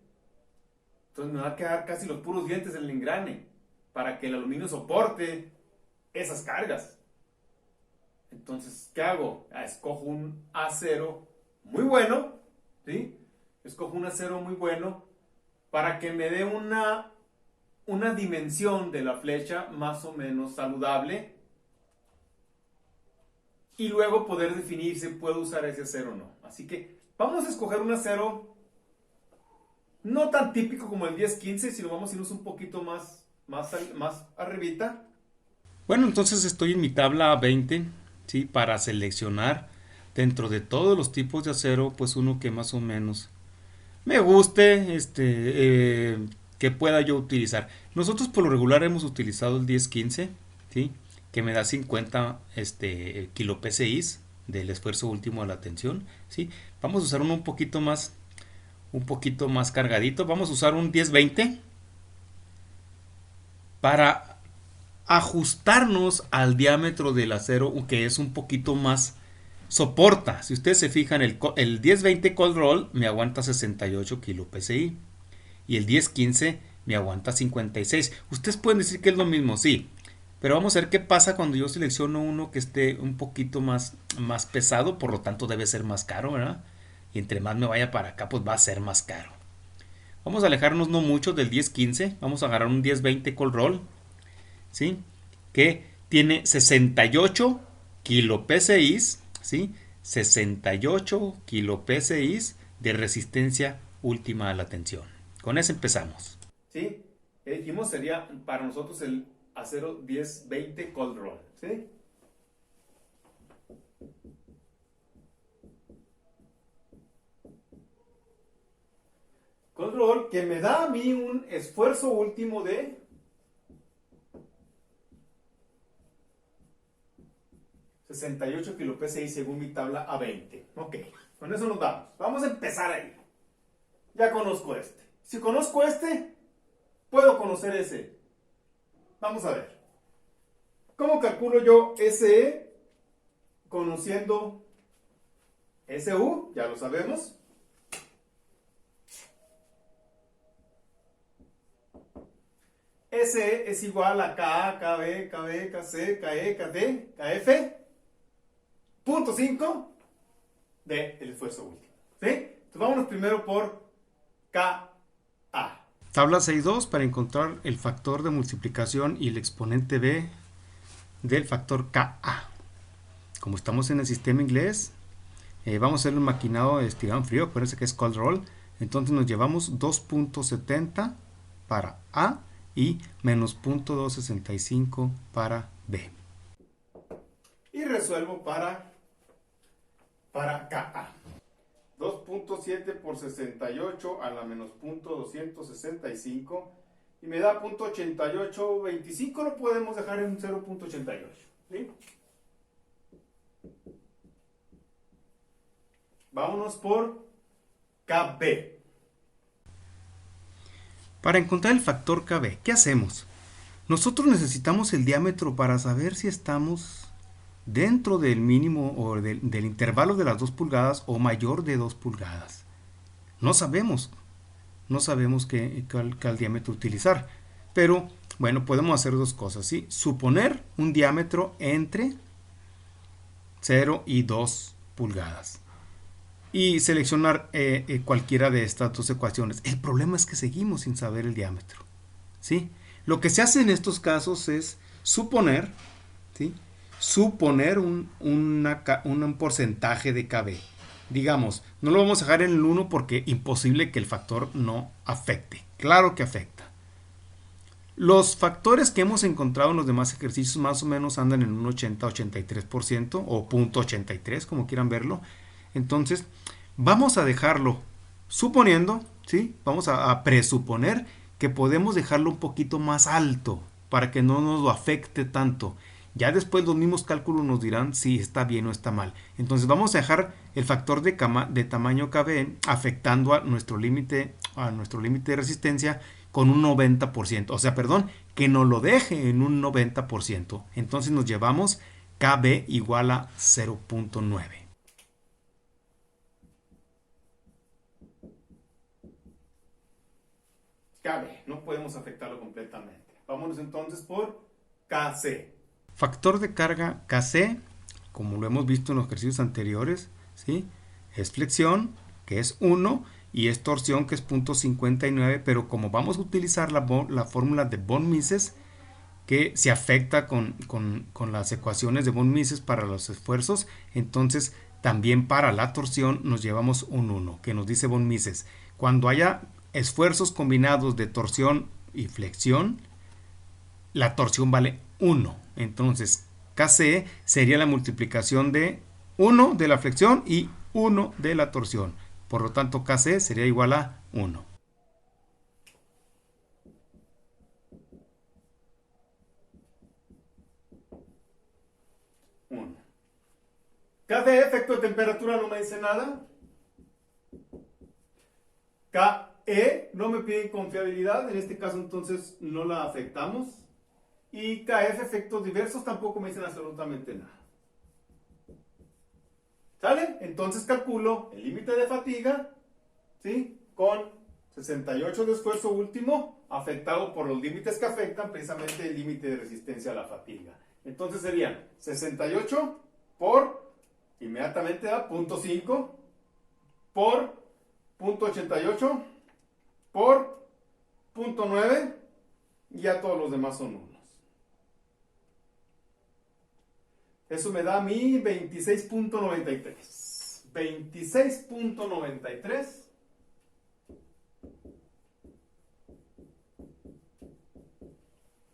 [SPEAKER 1] Entonces me va a quedar casi los puros dientes en el engrane para que el aluminio soporte esas cargas. Entonces, ¿qué hago? Escojo un acero muy bueno, ¿sí? Escojo un acero muy bueno para que me dé una dimensión de la flecha más o menos saludable y luego poder definir si puedo usar ese acero o no. Así que vamos a escoger un acero no tan típico como el 10-15, sino vamos a irnos un poquito más arribita.
[SPEAKER 3] Bueno, entonces estoy en mi tabla 20, ¿sí? Para seleccionar dentro de todos los tipos de acero, pues uno que más o menos me guste, que pueda yo utilizar. Nosotros por lo regular hemos utilizado el 10-15, ¿sí? Que me da 50 kilo PSI del esfuerzo último de la tensión, ¿sí? Vamos a usar uno un poquito más cargadito. Vamos a usar un 10-20 para ajustarnos al diámetro del acero, que es un poquito más soporta. Si ustedes se fijan, el 10-20 cold roll me aguanta 68 kilo PSI y el 10-15 me aguanta 56. Ustedes pueden decir que es lo mismo, sí, pero vamos a ver qué pasa cuando yo selecciono uno que esté un poquito más pesado, por lo tanto debe ser más caro, ¿verdad? Y entre más me vaya para acá, pues va a ser más caro. Vamos a alejarnos no mucho del 10-15, vamos a agarrar un 10-20 cold roll, ¿sí? Que tiene 68 kilo PSI, ¿sí? 68 kilo PSI de resistencia última a la tensión. Con eso empezamos.
[SPEAKER 1] ¿Sí? Dijimos sería para nosotros el acero 10-20 cold roll, ¿sí? Cold roll que me da a mí un esfuerzo último de 68 kilo PSI según mi tabla A20. Ok, con eso nos vamos. Vamos a empezar ahí. Ya conozco este. Si conozco este, puedo conocer ese. Vamos a ver. ¿Cómo calculo yo SE conociendo SU? Ya lo sabemos. SE es igual a KA, KB, KB, KC, KE, KD, KF, punto 5 del esfuerzo último. ¿Sí? Entonces vámonos primero por KA.
[SPEAKER 3] Tabla 6.2 para encontrar el factor de multiplicación y el exponente B del factor KA. Como estamos en el sistema inglés, vamos a hacer un maquinado estirado en frío, parece que es cold roll. Entonces nos llevamos 2.70 para A y menos 0.265 para B.
[SPEAKER 1] Y resuelvo para KA. 2.7 por 68 a la menos 0.265 y me da 0.8825. Lo podemos dejar en 0.88. ¿Sí? Vámonos por KB.
[SPEAKER 3] Para encontrar el factor KB, ¿qué hacemos? Nosotros necesitamos el diámetro para saber si estamos dentro del mínimo o del intervalo de las 2 pulgadas o mayor de 2 pulgadas. No sabemos cuál diámetro utilizar, pero bueno, podemos hacer dos cosas, ¿sí? Suponer un diámetro entre 0 y 2 pulgadas y seleccionar cualquiera de estas dos ecuaciones. El problema es que seguimos sin saber el diámetro, ¿sí? Lo que se hace en estos casos es suponer, ¿sí? Suponer un porcentaje de KB. Digamos, no lo vamos a dejar en el 1 porque imposible que el factor no afecte. Claro que afecta. Los factores que hemos encontrado en los demás ejercicios más o menos andan en un 80-83% o 0.83, como quieran verlo. Entonces, vamos a dejarlo suponiendo, ¿sí? Vamos a presuponer que podemos dejarlo un poquito más alto para que no nos lo afecte tanto. Ya después los mismos cálculos nos dirán si está bien o está mal. Entonces vamos a dejar el factor de tamaño KB afectando a nuestro límite de resistencia con un 90%. O sea, perdón, que nos lo deje en un 90%. Entonces nos llevamos KB igual a 0.9.
[SPEAKER 1] Cabe, no podemos afectarlo completamente. Vámonos entonces por KC.
[SPEAKER 3] Factor de carga KC, como lo hemos visto en los ejercicios anteriores, ¿sí? Es flexión, que es 1, y es torsión, que es 0.59, pero como vamos a utilizar la fórmula de von Mises, que se afecta con las ecuaciones de von Mises para los esfuerzos, entonces también para la torsión nos llevamos un 1, que nos dice von Mises. Cuando haya esfuerzos combinados de torsión y flexión, la torsión vale 1. Entonces, KC sería la multiplicación de 1 de la flexión y 1 de la torsión. Por lo tanto, KC sería igual a 1.
[SPEAKER 1] KD, efecto de temperatura, no me dice nada. KE no me pide confiabilidad, en este caso entonces no la afectamos. Y KF, efectos diversos, tampoco me dicen absolutamente nada. ¿Sale? Entonces calculo el límite de fatiga, ¿sí? Con 68 de esfuerzo último, afectado por los límites que afectan precisamente el límite de resistencia a la fatiga. Entonces serían 68 por, inmediatamente da 0.5, por 0.88, por 0.9, y ya todos los demás son 1. Eso me da a mí 26.93. 26.93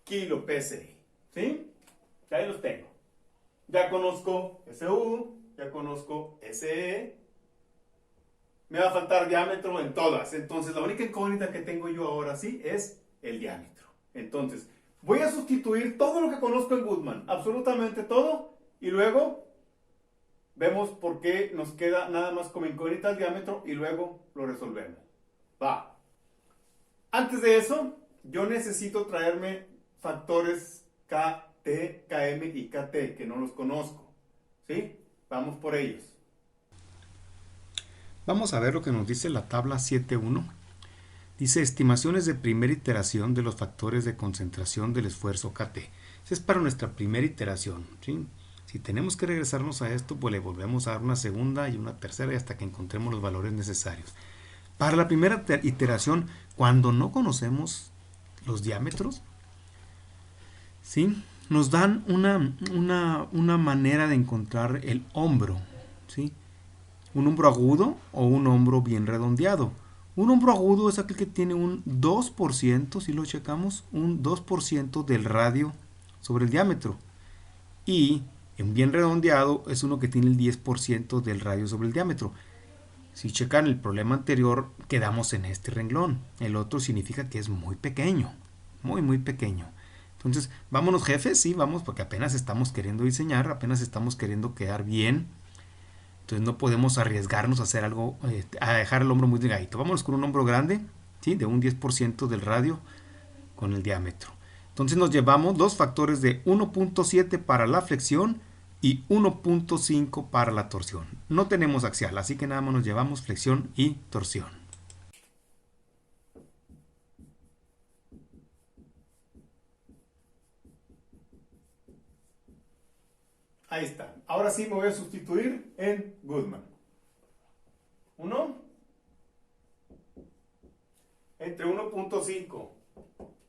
[SPEAKER 1] kilo PSI. ¿Sí? Ahí los tengo. Ya conozco SU, ya conozco SE. Me va a faltar diámetro en todas. Entonces, la única incógnita que tengo yo ahora sí es el diámetro. Entonces, voy a sustituir todo lo que conozco en Goodman. Absolutamente todo. Y luego vemos por qué nos queda nada más como incógnita el diámetro y luego lo resolvemos. Va. Antes de eso, yo necesito traerme factores KT, KM y KT, que no los conozco. ¿Sí? Vamos por ellos.
[SPEAKER 3] Vamos a ver lo que nos dice la tabla 7.1. Dice estimaciones de primera iteración de los factores de concentración del esfuerzo KT. Esa es para nuestra primera iteración, ¿sí? Si tenemos que regresarnos a esto, pues le volvemos a dar una segunda y una tercera y hasta que encontremos los valores necesarios. Para la primera iteración, cuando no conocemos los diámetros, ¿sí? Nos dan una manera de encontrar el hombro, ¿sí? Un hombro agudo o un hombro bien redondeado. Un hombro agudo es aquel que tiene un 2%, si lo checamos, un 2% del radio sobre el diámetro. Y un bien redondeado es uno que tiene el 10% del radio sobre el diámetro. Si checan el problema anterior, quedamos en este renglón. El otro significa que es muy pequeño, muy pequeño. Entonces, vámonos jefes, sí, vamos, porque apenas estamos queriendo diseñar, apenas estamos queriendo quedar bien. Entonces no podemos arriesgarnos a hacer algo, a dejar el hombro muy delgadito. Vámonos con un hombro grande, ¿sí? De un 10% del radio con el diámetro. Entonces nos llevamos dos factores de 1.7 para la flexión y 1.5 para la torsión. No tenemos axial, así que nada más nos llevamos flexión y torsión.
[SPEAKER 1] Ahí está. Ahora sí me voy a sustituir en Goodman. 1 entre 1.5.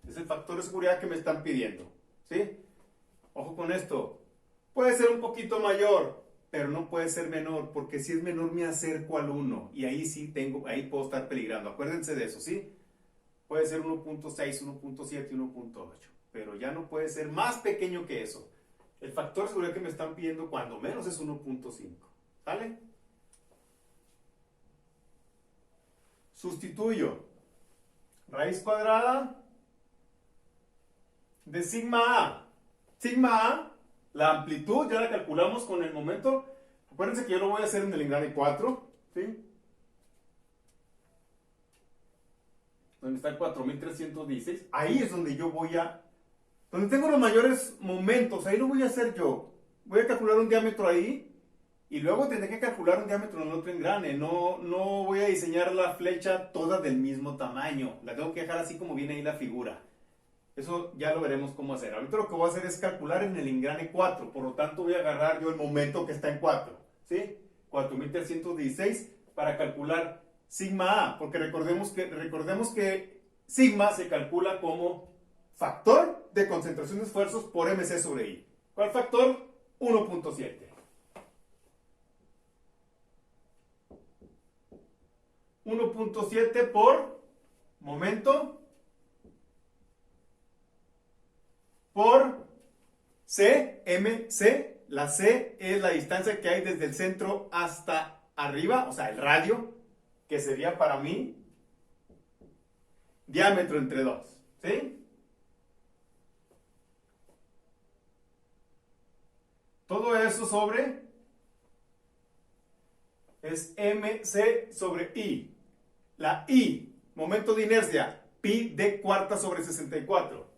[SPEAKER 1] Es el factor de seguridad que me están pidiendo. ¿Sí? Ojo con esto. Puede ser un poquito mayor, pero no puede ser menor, porque si es menor me acerco al 1 y ahí sí ahí puedo estar peligrando. Acuérdense de eso, ¿sí? Puede ser 1.6, 1.7 y 1.8, pero ya no puede ser más pequeño que eso. El factor de seguridad que me están pidiendo cuando menos es 1.5. ¿Sale? sustituyo raíz cuadrada de sigma A. Sigma A, la amplitud, ya la calculamos con el momento. Acuérdense que yo lo voy a hacer en el engrane 4, ¿sí? Donde está el 4316. Ahí es donde yo voy a... Donde tengo los mayores momentos, ahí lo voy a hacer yo. Voy a calcular un diámetro ahí y luego tendré que calcular un diámetro en el otro engrane. No voy a diseñar la flecha toda del mismo tamaño. La tengo que dejar así como viene ahí la figura. Eso ya lo veremos cómo hacer. Ahorita lo que voy a hacer es calcular en el engrane 4. Por lo tanto voy a agarrar yo el momento que está en 4. ¿Sí? 4316 para calcular sigma A. Porque recordemos que sigma se calcula como factor de concentración de esfuerzos por mc sobre I. ¿Cuál factor? 1.7. 1.7 por momento por C, MC. La C es la distancia que hay desde el centro hasta arriba, o sea, el radio, que sería para mí diámetro entre 2. ¿Sí? Todo eso sobre es MC sobre I. La I, momento de inercia, pi d cuarta sobre 64.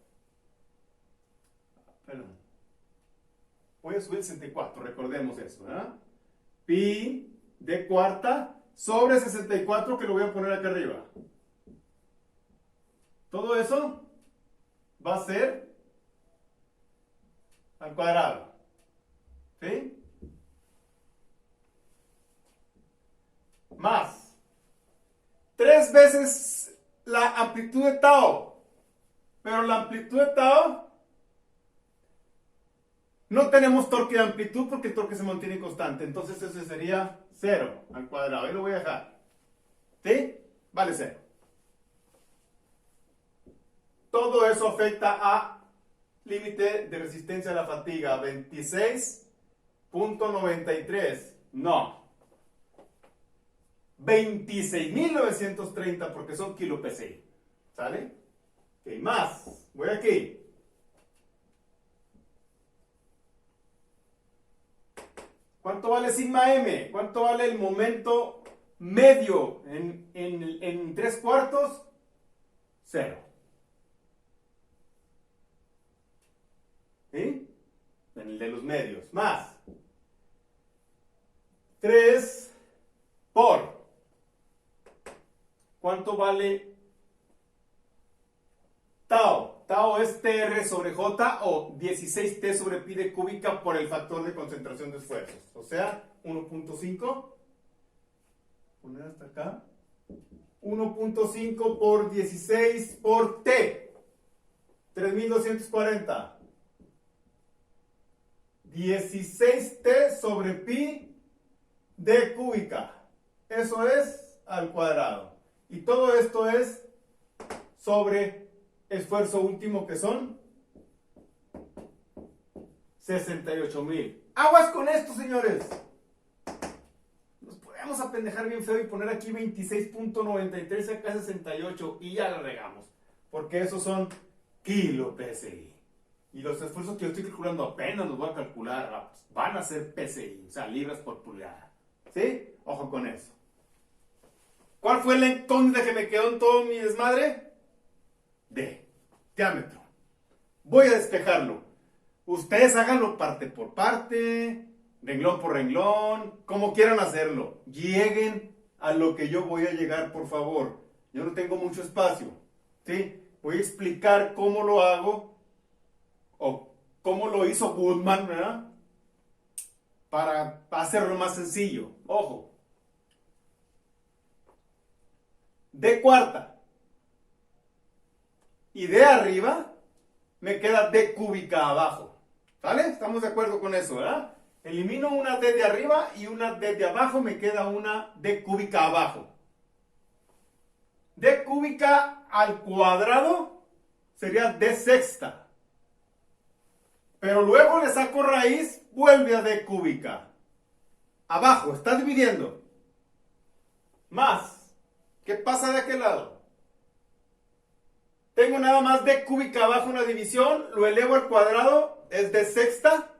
[SPEAKER 1] Perdón. Voy a subir el 64, recordemos eso, ¿verdad? Pi d cuarta sobre 64, que lo voy a poner acá arriba. Todo eso va a ser al cuadrado. ¿Sí? Más 3 veces la amplitud de tau. Pero la amplitud de tau no tenemos torque de amplitud porque el torque se mantiene constante. Entonces ese sería 0 al cuadrado. Ahí lo voy a dejar. ¿Sí? Vale 0. Todo eso afecta a límite de resistencia a la fatiga. 26.93. No. 26.930 porque son kilo PSI. ¿Sale? Ok, más. Voy aquí. ¿Cuánto vale sigma M? ¿Cuánto vale el momento medio en 3/4? 0. ¿Sí? En el de los medios. Más 3 por... ¿Cuánto vale tau? Tau es TR sobre J o 16T sobre pi de cúbica por el factor de concentración de esfuerzos. O sea, 1.5. Poner hasta acá. 1.5 por 16 por T. 3240. 16T sobre pi de cúbica. Eso es al cuadrado. Y todo esto es sobre esfuerzo último, que son 68,000. ¡Aguas con esto, señores! Nos podemos apendejar bien feo y poner aquí 26.93 acá 68 y ya la regamos. Porque esos son kilo PSI. Y los esfuerzos que yo estoy calculando apenas los voy a calcular. Van a ser PSI, o sea, libras por pulgada. ¿Sí? Ojo con eso. ¿Cuál fue la incógnita que me quedó en todo mi desmadre? D. Diámetro. Voy a despejarlo. Ustedes háganlo parte por parte, renglón por renglón, como quieran hacerlo. Lleguen a lo que yo voy a llegar, por favor. Yo no tengo mucho espacio. ¿Sí? Voy a explicar cómo lo hago o cómo lo hizo Goodman, ¿verdad? Para hacerlo más sencillo. Ojo. D cuarta. Y de arriba me queda D cúbica abajo. ¿Vale? Estamos de acuerdo con eso, ¿verdad? Elimino una D de arriba y una D de abajo, me queda una D cúbica abajo. D cúbica al cuadrado sería D sexta. Pero luego le saco raíz, vuelve a D cúbica. Abajo, está dividiendo. Más ¿Qué pasa de aquel lado? Tengo nada más d cúbica abajo una división, lo elevo al cuadrado, es d sexta,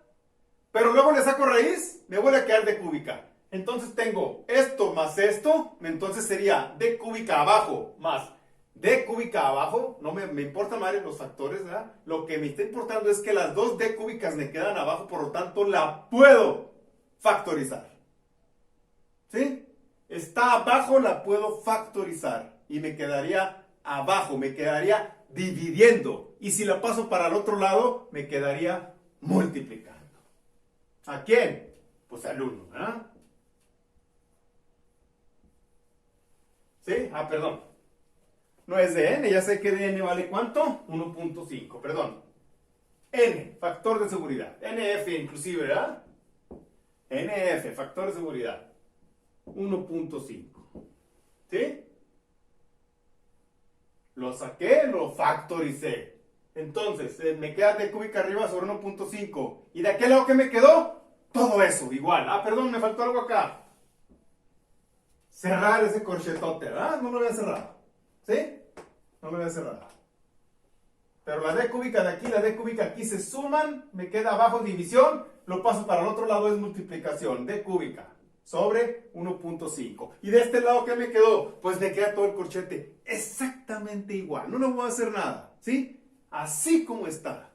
[SPEAKER 1] pero luego le saco raíz, me vuelve a quedar d cúbica. Entonces tengo esto más esto, entonces sería d cúbica abajo más d cúbica abajo. No me importan más los factores, ¿verdad? Lo que me está importando es que las dos d cúbicas me quedan abajo, por lo tanto la puedo factorizar. ¿Sí? Está abajo, la puedo factorizar y me quedaría abajo, me quedaría dividiendo. Y si la paso para el otro lado, me quedaría multiplicando. ¿A quién? Pues al 1, ¿verdad? ¿Sí? Ah, perdón. No es de n, ya sé que de n vale ¿cuánto? 1.5, perdón. N, factor de seguridad. NF inclusive, ¿verdad? NF, factor de seguridad. 1.5. ¿Sí? Lo saqué, lo factoricé. Entonces, me queda d cúbica arriba sobre 1.5. ¿Y de aquel lado que me quedó? Todo eso, igual. Ah, perdón, me faltó algo acá. Cerrar ese corchetote, ¿verdad? No lo había cerrado. ¿Sí? No lo había cerrado. Pero la d cúbica de aquí y la d cúbica aquí se suman, me queda abajo división, lo paso para el otro lado, es multiplicación, d cúbica sobre 1.5. ¿Y de este lado qué me quedó? Pues me queda todo el corchete exactamente igual, no le voy a hacer nada, ¿sí? Así como está.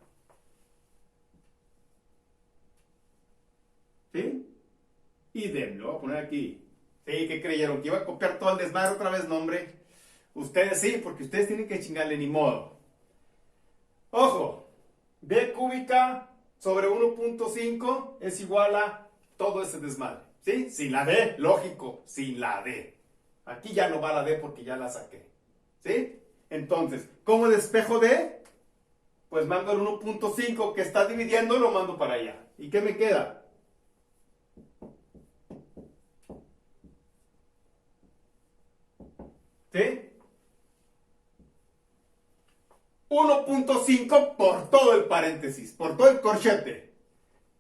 [SPEAKER 1] ¿Sí? Idem, lo voy a poner aquí. ¿Sí? ¿Qué creyeron? ¿Que iba a copiar todo el desmadre otra vez? No, hombre. Ustedes sí, porque ustedes tienen que chingarle, ni modo. Ojo, d cúbica sobre 1.5 es igual a todo ese desmadre, ¿sí? Sin la d, lógico, sin la d. Aquí ya no va la d porque ya la saqué, ¿sí? Entonces, ¿cómo despejo d? Pues mando el 1.5 que está dividiendo y lo mando para allá. ¿Y qué me queda? ¿Sí? 1.5 por todo el paréntesis, por todo el corchete.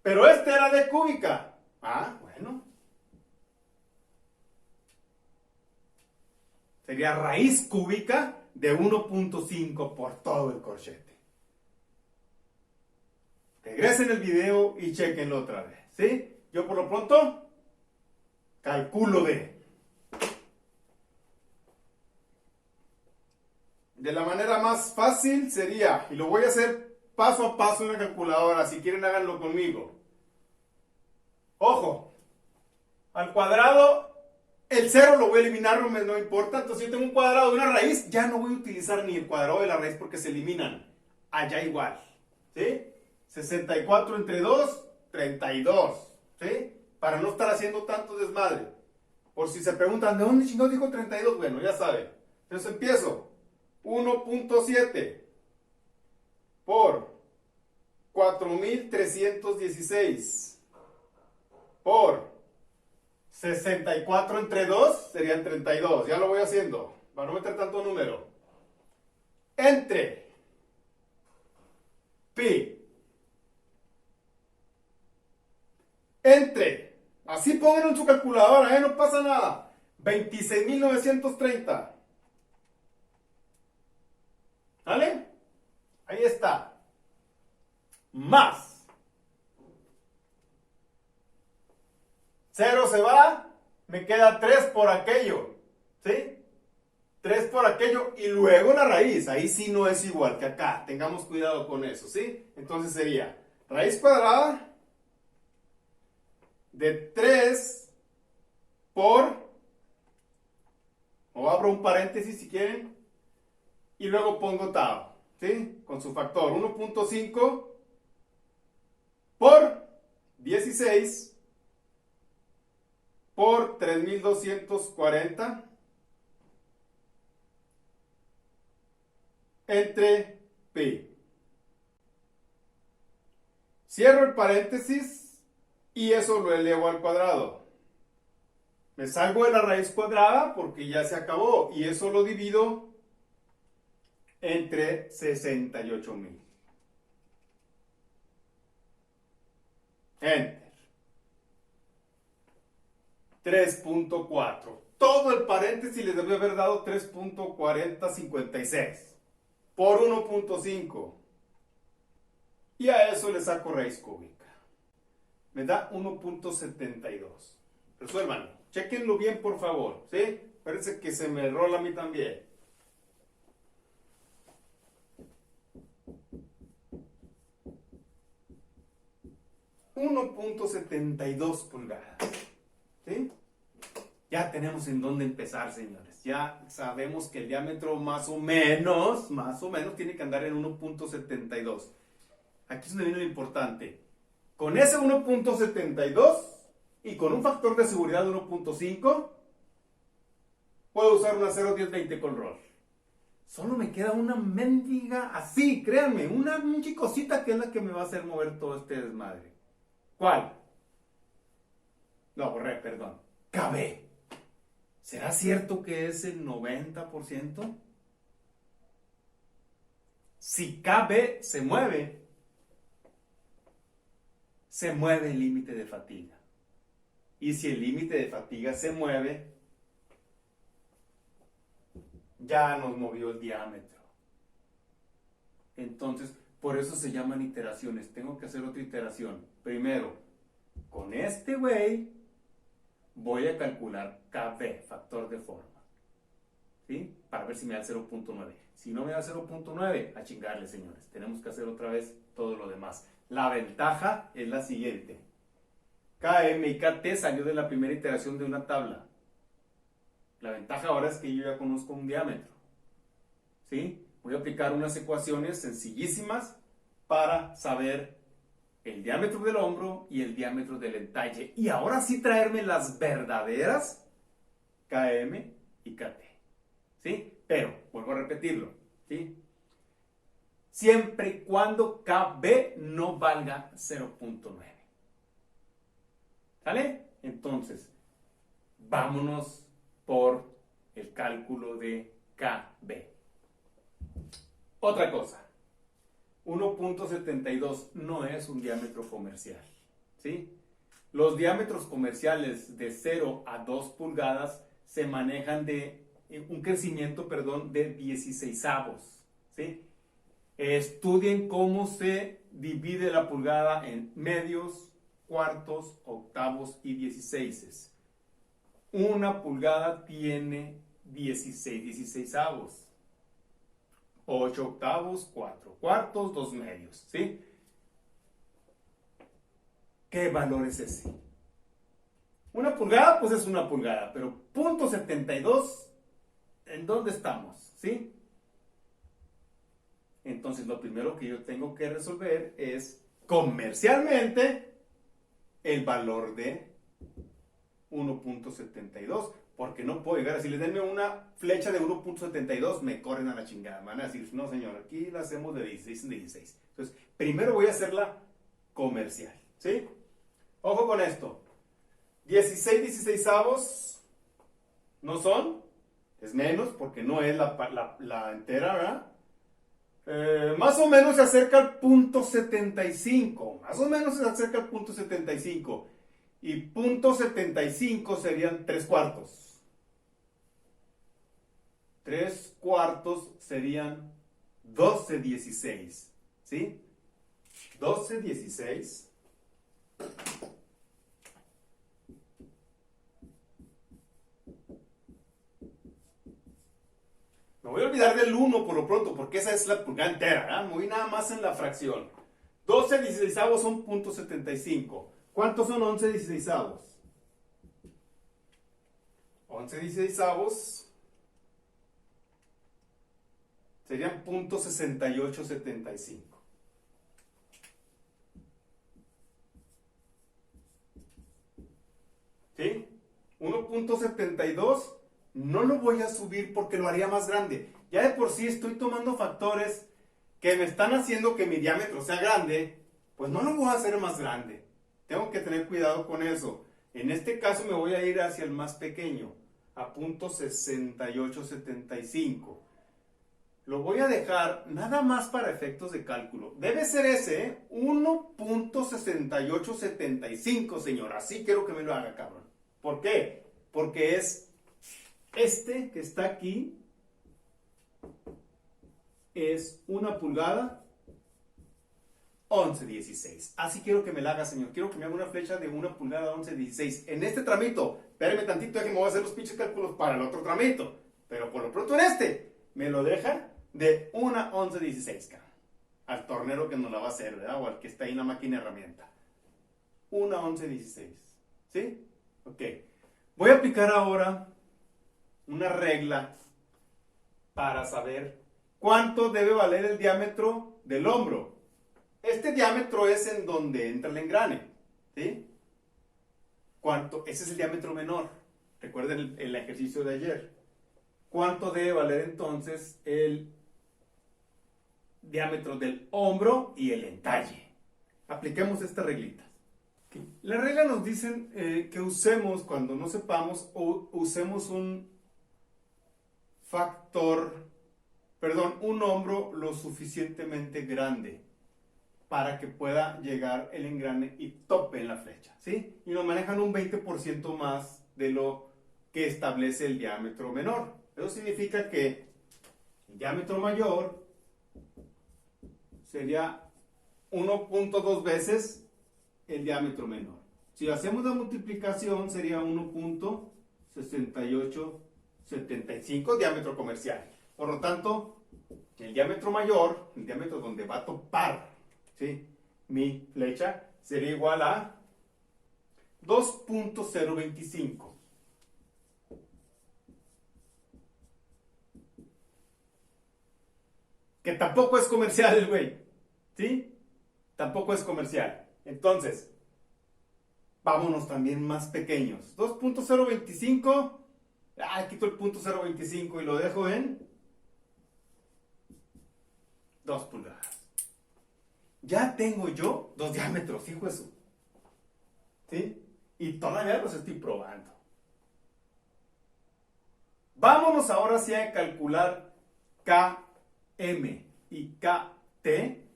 [SPEAKER 1] Pero este era d cúbica. Ah, bueno. Sería raíz cúbica de 1.5 por todo el corchete. Regresen el video y chequenlo otra vez, ¿sí? Yo por lo pronto calculo de la manera más fácil sería, y lo voy a hacer paso a paso en la calculadora, si quieren háganlo conmigo. Ojo, al cuadrado, el 0 lo voy a eliminar, no importa. Entonces, si yo tengo un cuadrado de una raíz, ya no voy a utilizar ni el cuadrado de la raíz porque se eliminan. Allá igual, ¿sí? 64 entre 2, 32, ¿sí? Para no estar haciendo tanto desmadre. Por si se preguntan, ¿de dónde chingón dijo 32? Bueno, ya saben. Entonces empiezo. 1.7 por 4.316 por 64 entre 2 serían 32. Ya lo voy haciendo para no meter tanto número. Entre pi entre, así pongan en su calculadora, no pasa nada, 26.930. ¿Vale? Ahí está. Más 0 se va, me queda 3 por aquello, ¿sí? 3 por aquello y luego la raíz, ahí sí no es igual que acá, tengamos cuidado con eso, ¿sí? Entonces sería raíz cuadrada de 3 por, o abro un paréntesis si quieren, y luego pongo tau, ¿sí? Con su factor 1.5 por 16 por 3.240 entre pi. Cierro el paréntesis y eso lo elevo al cuadrado. Me salgo de la raíz cuadrada porque ya se acabó y eso lo divido entre 68.000. Enter. 3.4. Todo el paréntesis le debió haber dado 3.4056 por 1.5. Y a eso le saco raíz cúbica. Me da 1.72. Resuélvanlo. Chequenlo bien, por favor. ¿Sí? Parece que se me rola a mí también. 1.72 pulgadas. ¿Sí? Ya tenemos en dónde empezar, señores. Ya sabemos que el diámetro más o menos tiene que andar en 1.72. Aquí es donde viene lo importante. Con ese 1.72 y con un factor de seguridad de 1.5, puedo usar una 0.1020 con roll. Solo me queda una mendiga así, créanme, una chicosita que es la que me va a hacer mover todo este desmadre. ¿Cuál? No, borré, perdón. KB. ¿Será cierto que es el 90%? Si KB se mueve el límite de fatiga. Y si el límite de fatiga se mueve, ya nos movió el diámetro. Entonces, por eso se llaman iteraciones. Tengo que hacer otra iteración. Primero, con este güey, voy a calcular KB, factor de forma. ¿Sí? Para ver si me da 0.9. Si no me da 0.9, a chingarle, señores. Tenemos que hacer otra vez todo lo demás. La ventaja es la siguiente. KM y KT salió de la primera iteración de una tabla. La ventaja ahora es que yo ya conozco un diámetro. ¿Sí? Voy a aplicar unas ecuaciones sencillísimas para saber el diámetro del hombro y el diámetro del entalle. Y ahora sí traerme las verdaderas KM y KT. ¿Sí? Pero, vuelvo a repetirlo. ¿Sí? Siempre y cuando KB no valga 0.9. ¿Sale? Entonces, vámonos por el cálculo de KB. Otra cosa. 1.72 no es un diámetro comercial. ¿Sí? Los diámetros comerciales de 0 a 2 pulgadas se manejan de un crecimiento, de 16avos. ¿Sí? Estudien cómo se divide la pulgada en medios, cuartos, octavos y 16. Una pulgada tiene 16avos. 8 octavos, 4 cuartos, 2 medios. ¿Sí? ¿Qué valor es ese? Una pulgada, pues es una pulgada, pero .72, ¿en dónde estamos? ¿Sí? Entonces, lo primero que yo tengo que resolver es comercialmente el valor de 1.72, porque no puedo llegar a decirles, denme una flecha de 1.72, me corren a la chingada. Me van a decir, no señor, aquí la hacemos de 16 en 16. Entonces, primero voy a hacerla comercial, ¿sí? Ojo con esto. 16avos no son, es menos, porque no es la entera, ¿verdad? Más o menos se acerca al .75. Más o menos se acerca al .75. Y .75 serían 3 cuartos. 3 cuartos serían 12/16. ¿Sí? 12/16. Me voy a olvidar del 1 por lo pronto, porque esa es la pulgada entera, ¿verdad? Me voy nada más en la fracción. 12/16 son .75. ¿Cuántos son 11/16? 11/16 serían .6875. ¿Sí? 1.72 no lo voy a subir porque lo haría más grande. Ya de por sí estoy tomando factores que me están haciendo que mi diámetro sea grande, pues no lo voy a hacer más grande. Tengo que tener cuidado con eso. En este caso me voy a ir hacia el más pequeño, a .6875. Lo voy a dejar nada más para efectos de cálculo. Debe ser ese, 1.6875, señor. Así quiero que me lo haga, cabrón. ¿Por qué? porque es este que está aquí, es 1 pulgada 11/16. Así quiero que me la haga, señor. Quiero que me haga una flecha de 1 pulgada 11/16. En este tramito, espérame tantito, déjeme, voy a hacer los pinches cálculos para el otro tramito. Pero por lo pronto en este, me lo deja de 1 11/16, cabrón. Al tornero que nos la va a hacer, ¿verdad? O al que está ahí en la máquina herramienta. 1 11/16. ¿Sí? Ok. Voy a aplicar ahora una regla para saber cuánto debe valer el diámetro del hombro. Este diámetro es en donde entra el engrane, ¿sí? ¿Cuánto? Ese es el diámetro menor. Recuerden el ejercicio de ayer. ¿Cuánto debe valer entonces el diámetro del hombro y el entalle? Apliquemos esta reglita. Okay. La regla nos dicen que usemos, cuando no sepamos, usemos un un hombro lo suficientemente grande para que pueda llegar el engrane y tope en la flecha, ¿sí? Y nos manejan un 20% más de lo que establece el diámetro menor. Eso significa que el diámetro mayor sería 1.2 veces el diámetro menor. Si hacemos la multiplicación sería 1.6875 diámetro comercial. Por lo tanto, el diámetro mayor, el diámetro donde va a topar, ¿sí?, mi flecha, sería igual a 2.025. Que tampoco es comercial el güey, ¿sí? Tampoco es comercial. Entonces, vámonos también más pequeños. 2.025, quito el punto 0.25 y lo dejo en 2 pulgadas. Ya tengo yo 2 diámetros, hijo eso. ¿Sí? Y todavía los estoy probando. Vámonos ahora sí a calcular KM y KT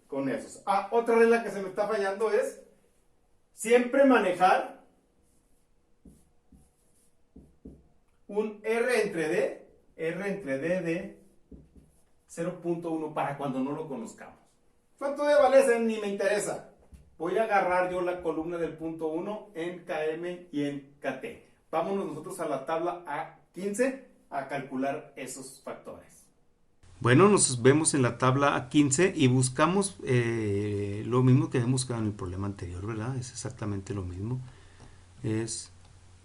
[SPEAKER 1] con esos. Otra regla que se me está fallando es siempre manejar un R entre D de 0.1 para cuando no lo conozcamos. ¿Cuánto debe valer? Ni me interesa. Voy a agarrar yo la columna del punto 1 en KM y en KT. Vámonos nosotros a la tabla A15 a calcular esos factores.
[SPEAKER 3] Bueno, nos vemos en la tabla A15 y buscamos lo mismo que hemos buscado en el problema anterior, ¿verdad? Es exactamente lo mismo. Es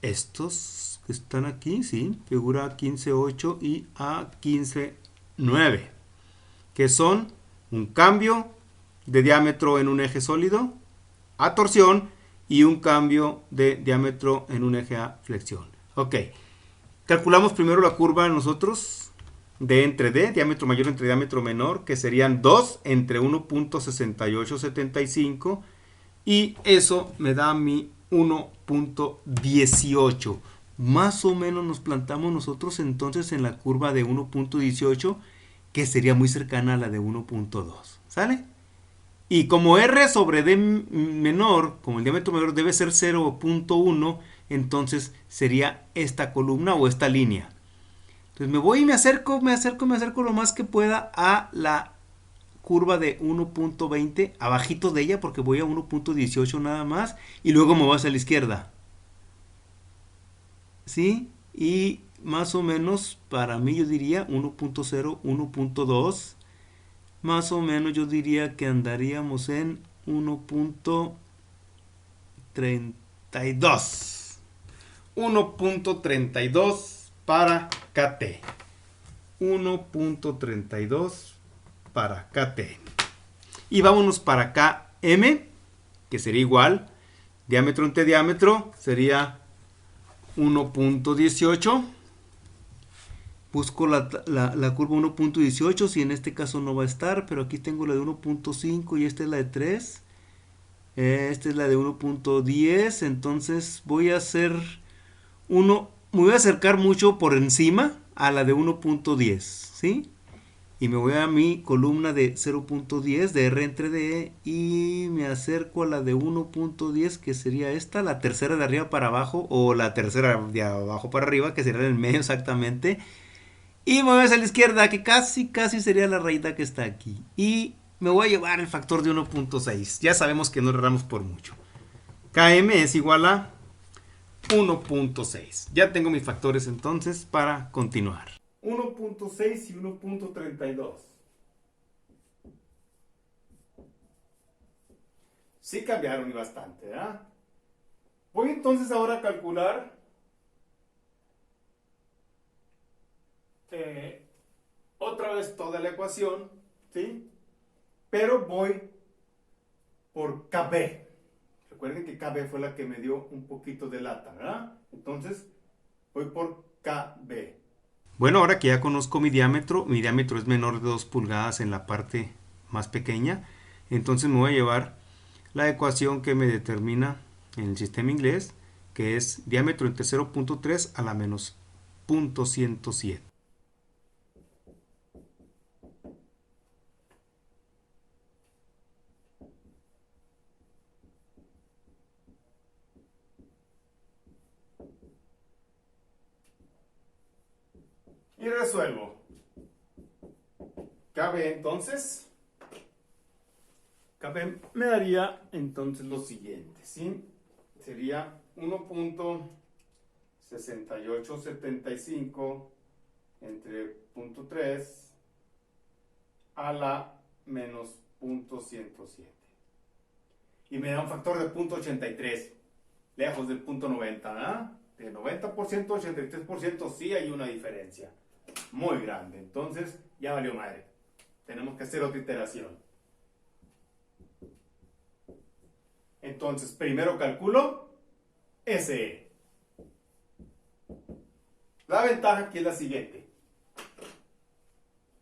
[SPEAKER 3] estos que están aquí, ¿sí? Figura A15.8 y A15.9, que son un cambio de diámetro en un eje sólido a torsión y un cambio de diámetro en un eje a flexión. Ok, calculamos primero la curva nosotros de entre D, diámetro mayor entre diámetro menor, que serían 2 entre 1.6875 y eso me da mi 1.18. Más o menos nos plantamos nosotros entonces en la curva de 1.18, que sería muy cercana a la de 1.2. ¿Sale? Y como R sobre D menor, como el diámetro menor debe ser 0.1, entonces sería esta columna o esta línea. Entonces me voy y me acerco lo más que pueda a la curva de 1.20, abajito de ella, porque voy a 1.18 nada más, y luego me voy hacia la izquierda. ¿Sí? Y más o menos para mí yo diría 1.0, 1.2. Más o menos yo diría que andaríamos en 1.32. 1.32 para KT. 1.32 para KT. Y vámonos para KM, que sería igual. Diámetro entre diámetro sería 1.18. Busco la curva 1.18, si en este caso no va a estar, pero aquí tengo la de 1.5 y esta es la de 3. Esta es la de 1.10, entonces voy a hacer me voy a acercar mucho por encima a la de 1.10, ¿sí? Y me voy a mi columna de 0.10 de R entre D y me acerco a la de 1.10 que sería esta, la tercera de arriba para abajo o la tercera de abajo para arriba que sería en el medio exactamente. Y me voy hacia la izquierda que casi sería la rayita que está aquí. Y me voy a llevar el factor de 1.6. Ya sabemos que no erramos por mucho. KM es igual a 1.6. Ya tengo mis factores entonces para continuar.
[SPEAKER 1] 1.6 y 1.32. Sí cambiaron y bastante, ¿verdad? Voy entonces ahora a calcular otra vez toda la ecuación, ¿sí? Pero voy por KB. Recuerden que KB fue la que me dio un poquito de lata, ¿verdad? Entonces, voy por KB.
[SPEAKER 3] Bueno, ahora que ya conozco mi diámetro es menor de 2 pulgadas en la parte más pequeña, entonces me voy a llevar la ecuación que me determina en el sistema inglés, que es diámetro entre 0.3 a la menos 0.107.
[SPEAKER 1] Y resuelvo. KB entonces. KB me daría entonces lo siguiente, ¿sí? Sería 1.6875 entre 0.3 a la menos 0.107. Y me da un factor de 0.83, lejos del 0.90, ¿verdad? De 90% a 83% sí hay una diferencia muy grande. Entonces ya valió madre. Tenemos que hacer otra iteración. Entonces primero calculo SE. La ventaja aquí es la siguiente.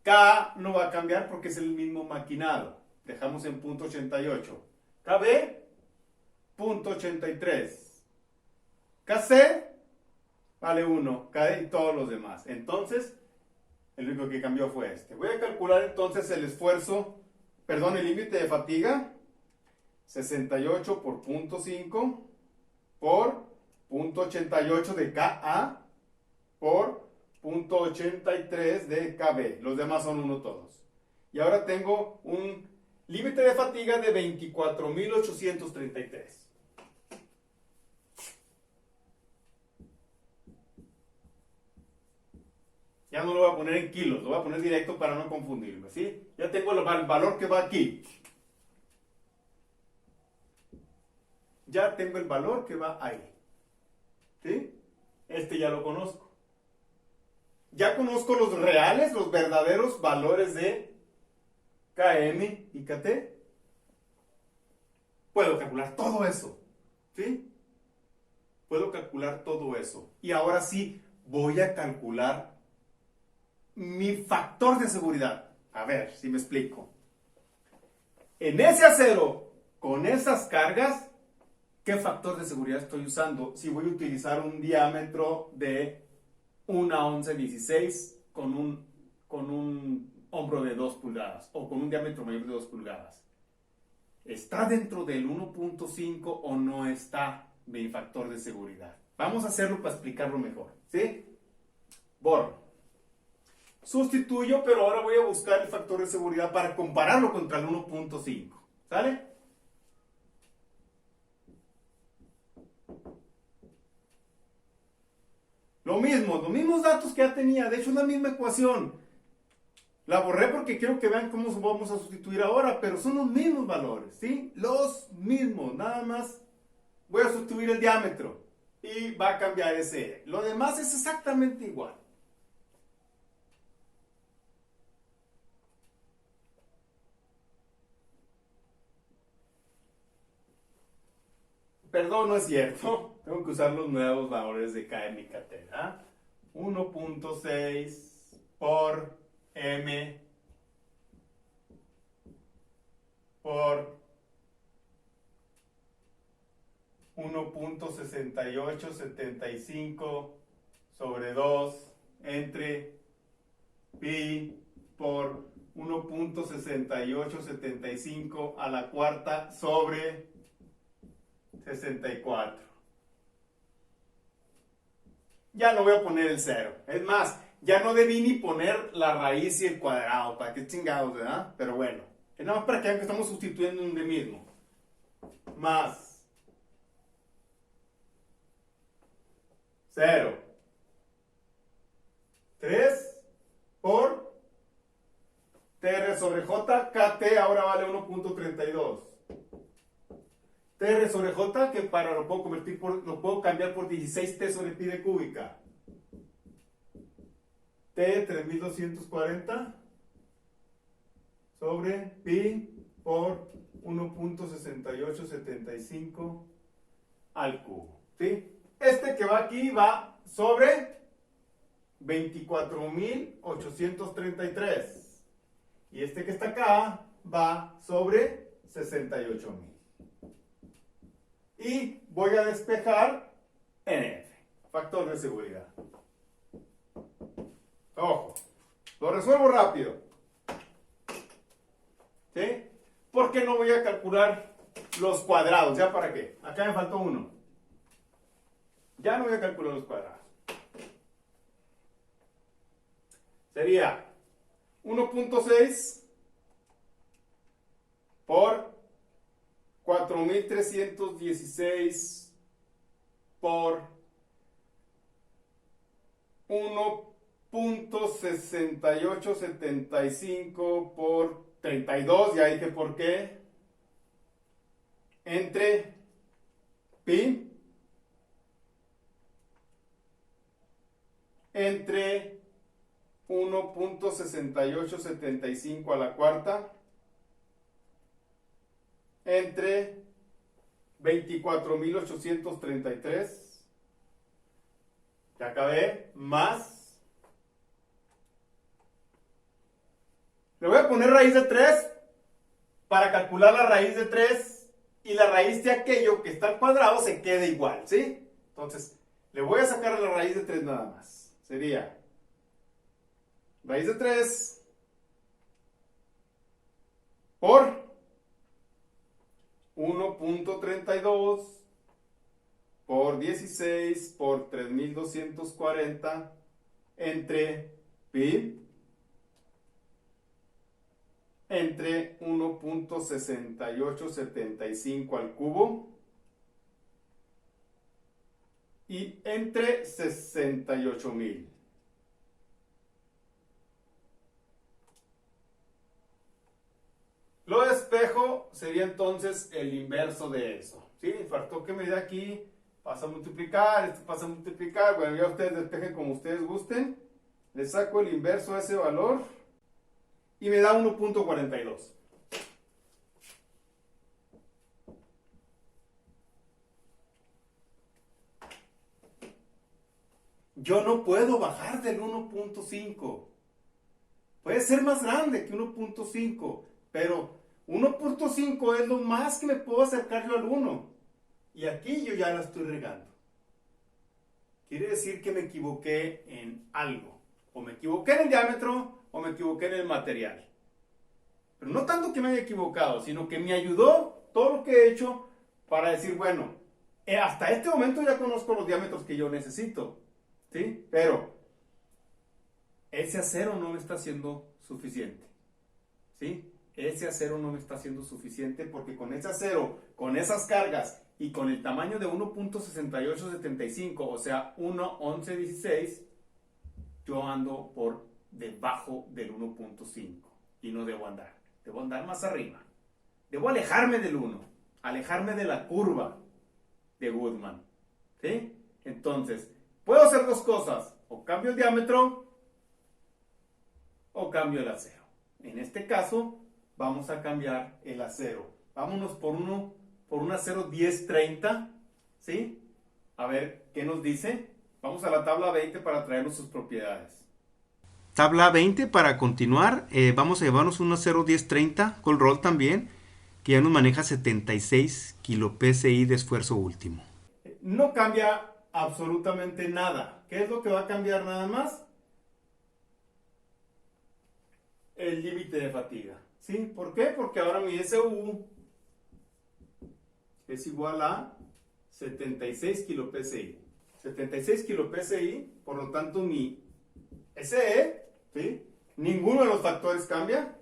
[SPEAKER 1] K no va a cambiar porque es el mismo maquinado. Dejamos en 0.88. KB, 0.83. KC vale 1. KD y todos los demás. Entonces, el único que cambió fue este. Voy a calcular entonces el esfuerzo, perdón, el límite de fatiga. 68 por 0.5 por 0.88 de KA por 0.83 de KB. Los demás son 1 todos. Y ahora tengo un límite de fatiga de 24.833. Ya no lo voy a poner en kilos, lo voy a poner directo para no confundirme, ¿sí? Ya tengo el valor que va aquí. Ya tengo el valor que va ahí. ¿Sí? Este ya lo conozco. Ya conozco los reales, los verdaderos valores de KM y KT. Puedo calcular todo eso. ¿Sí? Puedo calcular todo eso. Y ahora sí, voy a calcular mi factor de seguridad. A ver si me explico. En ese acero, con esas cargas, ¿qué factor de seguridad estoy usando? Si voy a utilizar un diámetro de 1,1116 con un hombro de 2 pulgadas o con un diámetro mayor de 2 pulgadas. ¿Está dentro del 1.5 o no está mi factor de seguridad? Vamos a hacerlo para explicarlo mejor. ¿Sí? Borro. Sustituyo, pero ahora voy a buscar el factor de seguridad para compararlo contra el 1.5. ¿Sale? Lo mismo, los mismos datos que ya tenía. De hecho, es la misma ecuación. La borré porque quiero que vean cómo vamos a sustituir ahora, pero son los mismos valores, ¿sí? Los mismos, nada más voy a sustituir el diámetro y va a cambiar ese. Lo demás es exactamente igual. Perdón, no es cierto. Tengo que usar los nuevos valores de KM y KT, ¿verdad? 1.6 por M por 1.6875 sobre 2 entre pi por 1.6875 a la cuarta sobre 64. Ya no voy a poner el 0. Es más, ya no debí ni poner la raíz y el cuadrado. ¿Para qué chingados, verdad? Pero bueno, es nada más para que vean que estamos sustituyendo un de mismo. Más 0. 3 por TR sobre J, KT ahora vale 1.32. TR sobre J, que lo puedo cambiar por 16T sobre pi de cúbica. T 3240 sobre pi por 1.6875 al cubo. ¿Sí? Este que va aquí va sobre 24.833. Y este que está acá va sobre 68.000. Y voy a despejar NF, factor de seguridad. Ojo, lo resuelvo rápido. ¿Sí? Porque no voy a calcular los cuadrados. ¿Ya para qué? Acá me faltó uno. Ya no voy a calcular los cuadrados. Sería 1.6 por 4.316 por 1.6875 por 32, ya dije por qué, entre pi entre 1.6875 a la cuarta entre 24.833, ya acabé, más, le voy a poner raíz de 3 para calcular la raíz de 3 y la raíz de aquello que está al cuadrado se quede igual, ¿sí? Entonces, le voy a sacar la raíz de 3 nada más, sería raíz de 3 por 1.32 por 16 por 3.240 entre pi entre 1.6875 al cubo y entre 68.000. Lo despejo sería entonces el inverso de eso. ¿Sí? El factor que me da aquí pasa a multiplicar, este pasa a multiplicar. Bueno, ya ustedes despejen como ustedes gusten. Le saco el inverso a ese valor y me da 1.42. Yo no puedo bajar del 1.5. Puede ser más grande que 1.5, pero 1.5 es lo más que me puedo acercar yo al 1. Y aquí yo ya la estoy regando. Quiere decir que me equivoqué en algo. O me equivoqué en el diámetro o me equivoqué en el material. Pero no tanto que me haya equivocado, sino que me ayudó todo lo que he hecho para decir, bueno, hasta este momento ya conozco los diámetros que yo necesito. ¿Sí? Pero ese acero no me está siendo suficiente. ¿Sí? Ese acero no me está siendo suficiente porque con ese acero, con esas cargas y con el tamaño de 1.6875, o sea, 1.1116, yo ando por debajo del 1.5 y no debo andar. Debo andar más arriba. Debo alejarme del 1, alejarme de la curva de Goodman. ¿Sí? Entonces, puedo hacer dos cosas. O cambio el diámetro o cambio el acero. En este caso, vamos a cambiar el acero. Vámonos por un acero 1030. ¿Sí? A ver, ¿qué nos dice? Vamos a la tabla 20 para traernos sus propiedades.
[SPEAKER 3] Tabla 20 para continuar. Vamos a llevarnos un acero 1030 Cold Roll también, que ya nos maneja 76 kilo PSI de esfuerzo último.
[SPEAKER 1] No cambia absolutamente nada. ¿Qué es lo que va a cambiar nada más? el límite de fatiga. ¿Sí? ¿Por qué? Porque ahora mi SU es igual a 76 kilo PSI. 76 kilo PSI, por lo tanto mi SE, ¿sí? Ninguno de los factores cambia.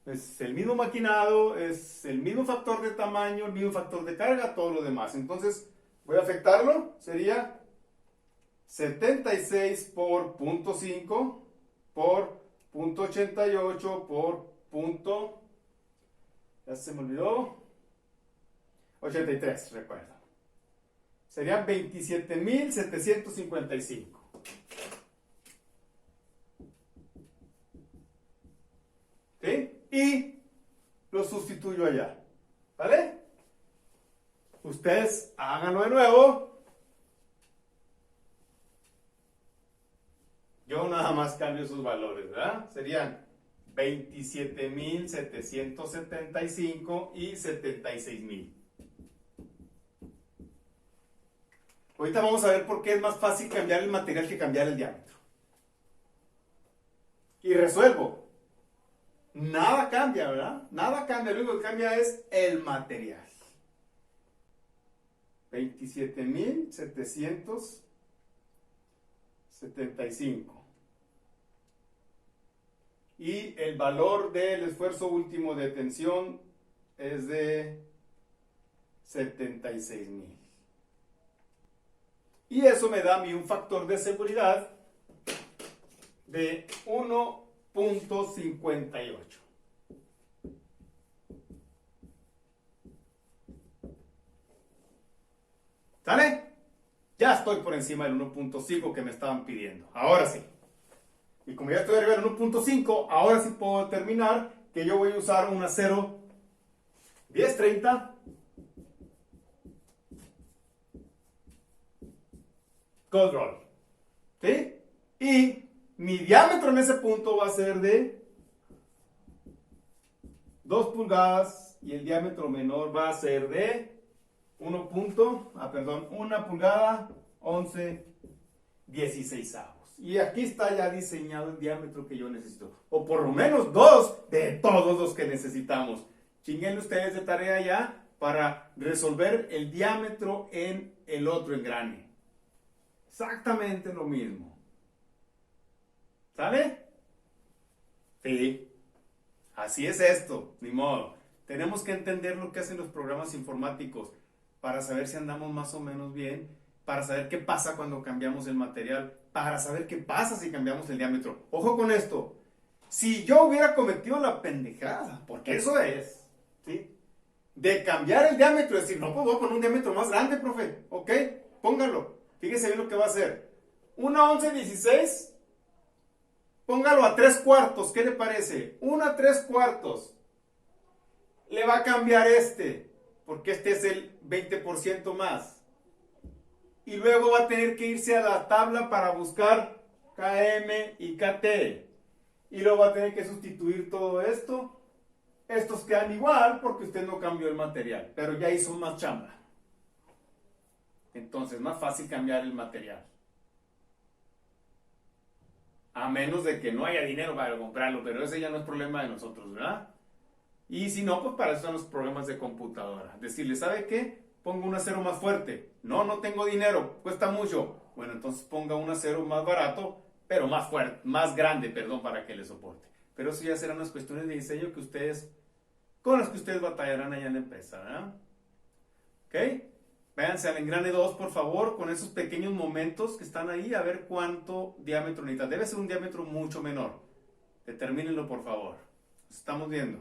[SPEAKER 1] Es el mismo maquinado, es el mismo factor de tamaño, el mismo factor de carga, todo lo demás. Entonces, voy a afectarlo, sería 76 por 0.5 por 0.88 por punto, ya se me olvidó, 83, recuerdo. Serían 27.755. ¿Sí? Y lo sustituyo allá. ¿Vale? Ustedes háganlo de nuevo. Yo nada más cambio esos valores, ¿verdad? Serían 27.775 y 76.000. Ahorita vamos a ver por qué es más fácil cambiar el material que cambiar el diámetro. Y resuelvo. Nada cambia, ¿verdad? Nada cambia, lo único que cambia es el material. 27.775. Y el valor del esfuerzo último de tensión es de 76.000. Y eso me da a mí un factor de seguridad de 1.58. ¿Sale? Ya estoy por encima del 1.5 que me estaban pidiendo. Ahora sí. Y como ya estoy arriba del 1.5, ahora sí puedo determinar que yo voy a usar un acero 1030 cold roll. ¿Sí? Y mi diámetro en ese punto va a ser de 2 pulgadas y el diámetro menor va a ser de 1 pulgada 11 16avos. Y aquí está ya diseñado el diámetro que yo necesito. O por lo menos 2 de todos los que necesitamos. Chinguen ustedes de tarea ya para resolver el diámetro en el otro engrane. Exactamente lo mismo. ¿Sale? Sí. Así es esto, ni modo. Tenemos que entender lo que hacen los programas informáticos para saber si andamos más o menos bien, para saber qué pasa cuando cambiamos el material, para saber qué pasa si cambiamos el diámetro. Ojo con esto. Si yo hubiera cometido la pendejada, porque eso es, ¿sí? De cambiar el diámetro, es decir, no, pues voy a poner un diámetro más grande, profe. Ok, póngalo. Fíjese bien lo que va a hacer. Una 11-16, póngalo a 3/4. ¿Qué le parece? Una 3/4. Le va a cambiar este, porque este es el 20% más. Y luego va a tener que irse a la tabla para buscar KM y KT. Y luego va a tener que sustituir todo esto. Estos quedan igual porque usted no cambió el material, pero ya hizo más chamba. Entonces, más fácil cambiar el material. A menos de que no haya dinero para comprarlo, pero ese ya no es problema de nosotros, ¿verdad? Y si no, pues para eso son los programas de computadora. Decirle, ¿sabe qué? Pongo un acero más fuerte. No, no tengo dinero, cuesta mucho. Bueno, entonces ponga un acero más barato, pero más fuerte, más grande, perdón, para que le soporte. Pero eso ya serán unas cuestiones de diseño que ustedes, con las que ustedes batallarán allá en la empresa, ¿verdad? ¿Ok? Véanse al engrane 2, por favor, con esos pequeños momentos que están ahí, a ver cuánto diámetro necesita. Debe ser un diámetro mucho menor. Determínenlo, por favor. Nos estamos viendo.